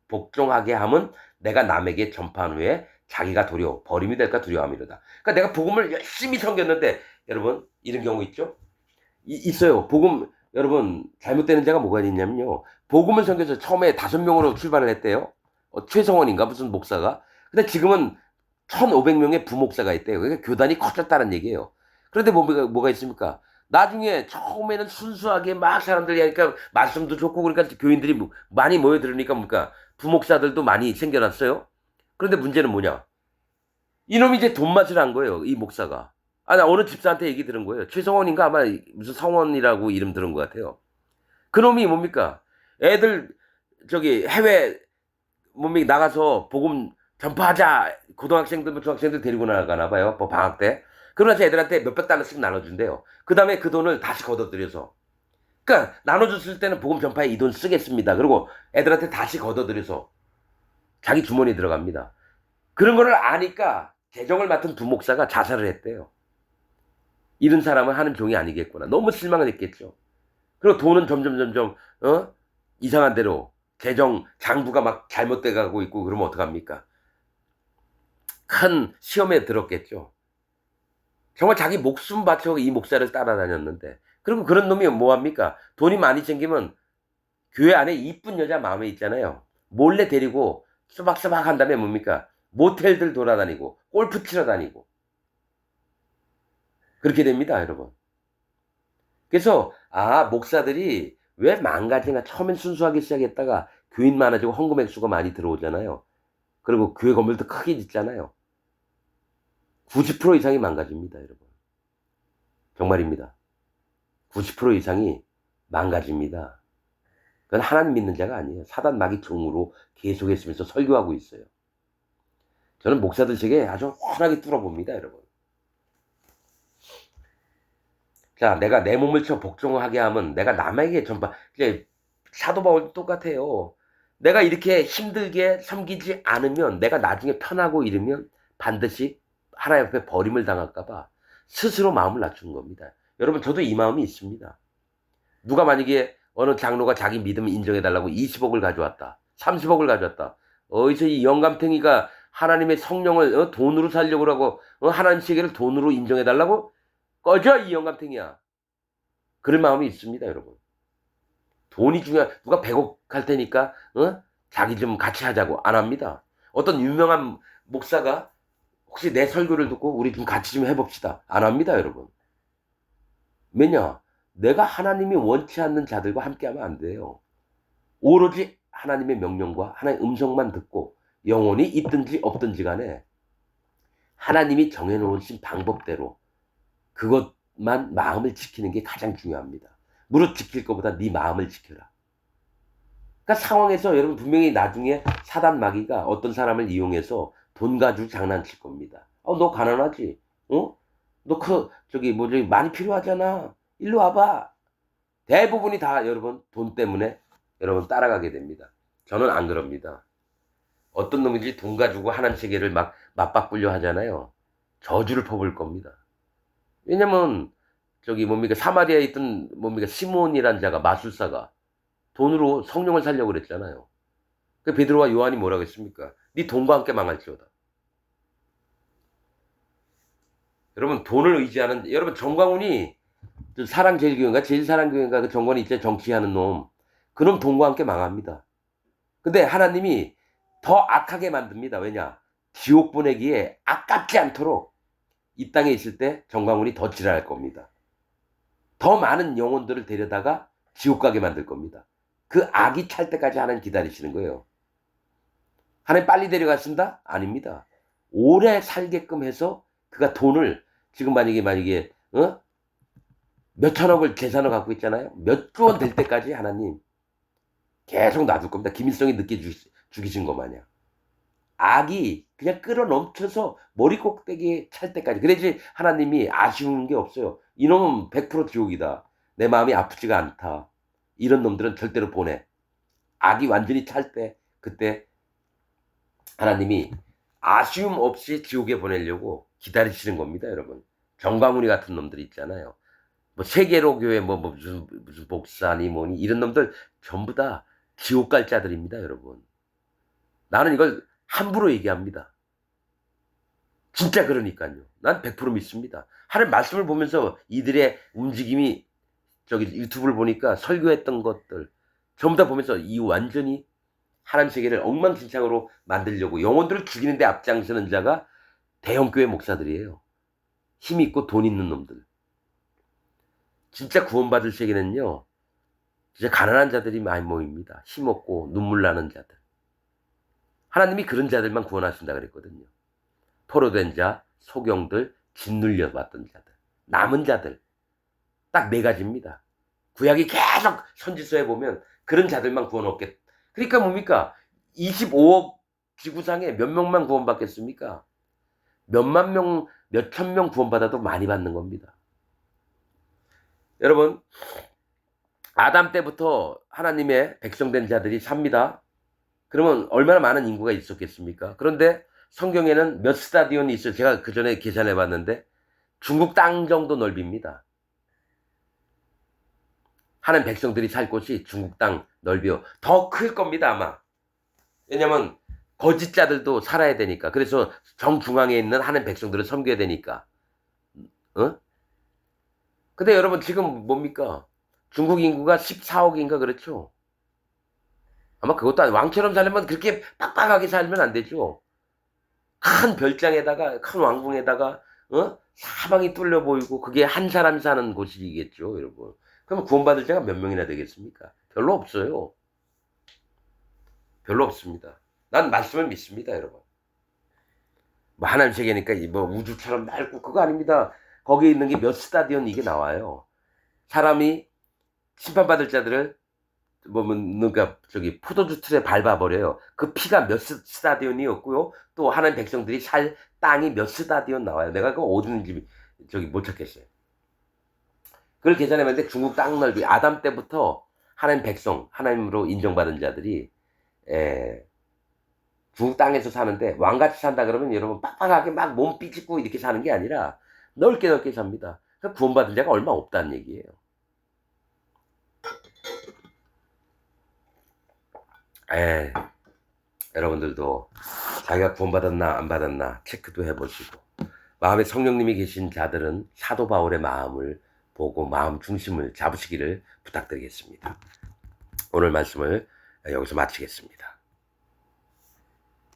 복종하게 하면 내가 남에게 전파한 후에 자기가 버림이 될까 두려워함이로다. 그러니까 내가 복음을 열심히 섬겼는데 여러분 이런 경우 있죠? 있어요. 복음 여러분 잘못되는 자가 뭐가 있냐면요. 복음을 섬겨서 처음에 5명으로 출발을 했대요. 최성원인가 무슨 목사가. 근데 지금은 1,500명의 부목사가 있대요. 그러니까 교단이 커졌다는 얘기예요. 그런데 뭐가 있습니까? 나중에 처음에는 순수하게 막 사람들이 하니까 말씀도 좋고 그러니까 교인들이 많이 모여들으니까 뭡니까? 부목사들도 많이 생겨났어요. 그런데 문제는 뭐냐? 이놈이 이제 돈맛을 한 거예요. 이 목사가. 나 어느 집사한테 얘기 들은 거예요. 최성원인가 아마 무슨 성원이라고 이름 들은 것 같아요. 그놈이 뭡니까? 애들 해외 나가서 복음 전파하자. 고등학생들, 중학생들 데리고 나가나 봐요. 뭐 방학 때. 그러면서 애들한테 몇백 달러씩 나눠준대요. 그 다음에 그 돈을 다시 걷어들여서. 그러니까 나눠줬을 때는 복음 전파에 이 돈 쓰겠습니다. 그리고 애들한테 다시 걷어들여서 자기 주머니에 들어갑니다. 그런 거를 아니까 재정을 맡은 부목사가 자살을 했대요. 이런 사람은 하는 종이 아니겠구나. 너무 실망을 했겠죠. 그리고 돈은 점점 이상한 대로 재정 장부가 막 잘못돼 가고 있고 그러면 어떡합니까? 큰 시험에 들었겠죠. 정말 자기 목숨 바쳐 이 목사를 따라다녔는데 그리고 그런 놈이 뭐합니까? 돈이 많이 생기면 교회 안에 이쁜 여자 마음에 있잖아요. 몰래 데리고 수박수박 한 다음에 뭡니까? 모텔들 돌아다니고 골프 치러 다니고 그렇게 됩니다, 여러분. 그래서 목사들이 왜 망가진가? 처음엔 순수하게 시작했다가 교인 많아지고 헌금 액수가 많이 들어오잖아요. 그리고 교회 건물도 크게 짓잖아요. 90% 이상이 망가집니다, 여러분. 정말입니다. 90% 이상이 망가집니다. 그건 하나님 믿는 자가 아니에요. 사단 마귀 종으로 계속했으면서 설교하고 있어요. 저는 목사들에게 아주 훤하게 뚫어봅니다, 여러분. 자, 내가 내 몸을 쳐 복종하게 하면 내가 남에게 이제 사도 바울도 똑같아요. 내가 이렇게 힘들게 섬기지 않으면 내가 나중에 편하고 이러면 반드시 하나님 앞에 버림을 당할까봐 스스로 마음을 낮춘 겁니다. 여러분 저도 이 마음이 있습니다. 누가 만약에 어느 장로가 자기 믿음을 인정해달라고 20억을 가져왔다. 30억을 가져왔다. 어디서 이 영감탱이가 하나님의 성령을 돈으로 살려고 하고 하나님 세계를 돈으로 인정해달라고? 꺼져 이 영감탱이야. 그럴 마음이 있습니다, 여러분. 돈이 누가 100억 할 테니까 자기 좀 같이 하자고 안 합니다. 어떤 유명한 목사가 혹시 내 설교를 듣고 우리 좀 같이 좀 해봅시다. 안 합니다, 여러분. 왜냐? 내가 하나님이 원치 않는 자들과 함께하면 안 돼요. 오로지 하나님의 명령과 하나님의 음성만 듣고 영혼이 있든지 없든지 간에 하나님이 정해놓으신 방법대로 그것만 마음을 지키는 게 가장 중요합니다. 무릇 지킬 것보다 네 마음을 지켜라. 그러니까 상황에서 여러분 분명히 나중에 사단 마귀가 어떤 사람을 이용해서 돈 가지고 장난칠 겁니다. 너 가난하지? 너 저기 뭐지 많이 필요하잖아. 일로 와봐. 대부분이 다 여러분 돈 때문에 여러분 따라가게 됩니다. 저는 안 그럽니다. 어떤 놈인지 돈 가지고 하나님 세계를 막 맞바꾸려 하잖아요. 저주를 퍼부을 겁니다. 왜냐면 저기 뭡니까 사마리아에 있던 뭡니까 시몬이란 자가 마술사가 돈으로 성령을 살려고 그랬잖아요. 그 베드로와 요한이 뭐라고 했습니까? 네 돈과 함께 망할지어다. 여러분 돈을 의지하는 여러분 정광훈이 사랑제일교회인가 제일사랑교회인가 그 정권이 있잖아요. 정치하는 놈. 그놈 돈과 함께 망합니다. 근데 하나님이 더 악하게 만듭니다. 왜냐? 지옥 보내기에 아깝지 않도록 이 땅에 있을 때 정광훈이 더 지랄할 겁니다. 더 많은 영혼들을 데려다가 지옥 가게 만들 겁니다. 그 악이 찰 때까지 하나님 기다리시는 거예요. 하나님 빨리 데려갔습니다? 아닙니다. 오래 살게끔 해서 그가 돈을 지금 만약에 몇 천억을 재산을 갖고 있잖아요. 몇 조 원 될 때까지 하나님 계속 놔둘 겁니다. 김일성이 늦게 죽이신 거 마냥. 악이 그냥 끌어넘쳐서 머리 꼭대기에 찰 때까지. 그래야지 하나님이 아쉬운 게 없어요. 이놈은 100% 지옥이다. 내 마음이 아프지가 않다. 이런 놈들은 절대로 보내. 악이 완전히 찰 때 그때 하나님이 아쉬움 없이 지옥에 보내려고 기다리시는 겁니다. 여러분. 정광훈이 같은 놈들 있잖아요. 뭐 세계로 교회 무슨 목사니 뭐니 이런 놈들 전부 다 지옥 갈 자들입니다. 여러분. 나는 이걸 함부로 얘기합니다. 진짜 그러니까요. 난 100% 믿습니다. 하나님 말씀을 보면서 이들의 움직임이 저기 유튜브를 보니까 설교했던 것들 전부 다 보면서 이 완전히 하나님 세계를 엉망진창으로 만들려고 영혼들을 죽이는데 앞장서는 자가 대형교회 목사들이에요. 힘 있고 돈 있는 놈들. 진짜 구원받을 세계는요. 진짜 가난한 자들이 많이 모입니다. 힘없고 눈물 나는 자들. 하나님이 그런 자들만 구원하신다 그랬거든요. 포로된 자, 소경들, 짓눌려 봤던 자들. 남은 자들. 딱 4가지입니다. 구약이 계속 선지서에 보면 그런 자들만 구원 얻겠다. 그러니까 뭡니까? 25억 지구상에 몇 명만 구원받겠습니까? 몇만 명, 몇천 명 구원받아도 많이 받는 겁니다. 여러분, 아담 때부터 하나님의 백성된 자들이 삽니다. 그러면 얼마나 많은 인구가 있었겠습니까? 그런데 성경에는 몇 스타디온이 있어요. 제가 그 전에 계산해 봤는데 중국 땅 정도 넓이입니다. 하는 백성들이 살 곳이 중국 땅 넓이요. 더 클 겁니다, 아마. 왜냐면 거짓자들도 살아야 되니까. 그래서 정중앙에 있는 하는 백성들을 섬겨야 되니까. 근데 여러분 지금 뭡니까? 중국 인구가 14억인가 그렇죠? 아마 그것도 아니고 왕처럼 살려면 그렇게 빡빡하게 살면 안 되죠. 큰 별장에다가 큰 왕궁에다가 사방이 뚫려 보이고 그게 한 사람이 사는 곳이겠죠, 여러분. 그럼 구원받을 자가 몇 명이나 되겠습니까? 별로 없어요. 별로 없습니다. 난 말씀을 믿습니다, 여러분. 뭐 하나님 세계니까 뭐 우주처럼 맑고 그거 아닙니다. 거기에 있는 게 몇 스타디온 이게 나와요. 사람이 심판받을 자들을 그러니까 저기 포도주 틀에 밟아버려요. 그 피가 몇 스타디온이었고요. 또 하나님 백성들이 살 땅이 몇 스타디온 나와요. 내가 그거 어디 있는지 저기 못 찾겠어요. 그걸 계산해봤는데 중국 땅 넓이 아담 때부터 하나님 백성 하나님으로 인정받은 자들이 중국 땅에서 사는데 왕같이 산다 그러면 여러분 빡빡하게 막 몸 삐집고 이렇게 사는 게 아니라 넓게 삽니다. 그러니까 구원받은 자가 얼마 없다는 얘기예요. 여러분들도 자기가 구원받았나 안 받았나 체크도 해보시고 마음에 성령님이 계신 자들은 사도 바울의 마음을 보고 마음 중심을 잡으시기를 부탁드리겠습니다. 오늘 말씀을 여기서 마치겠습니다.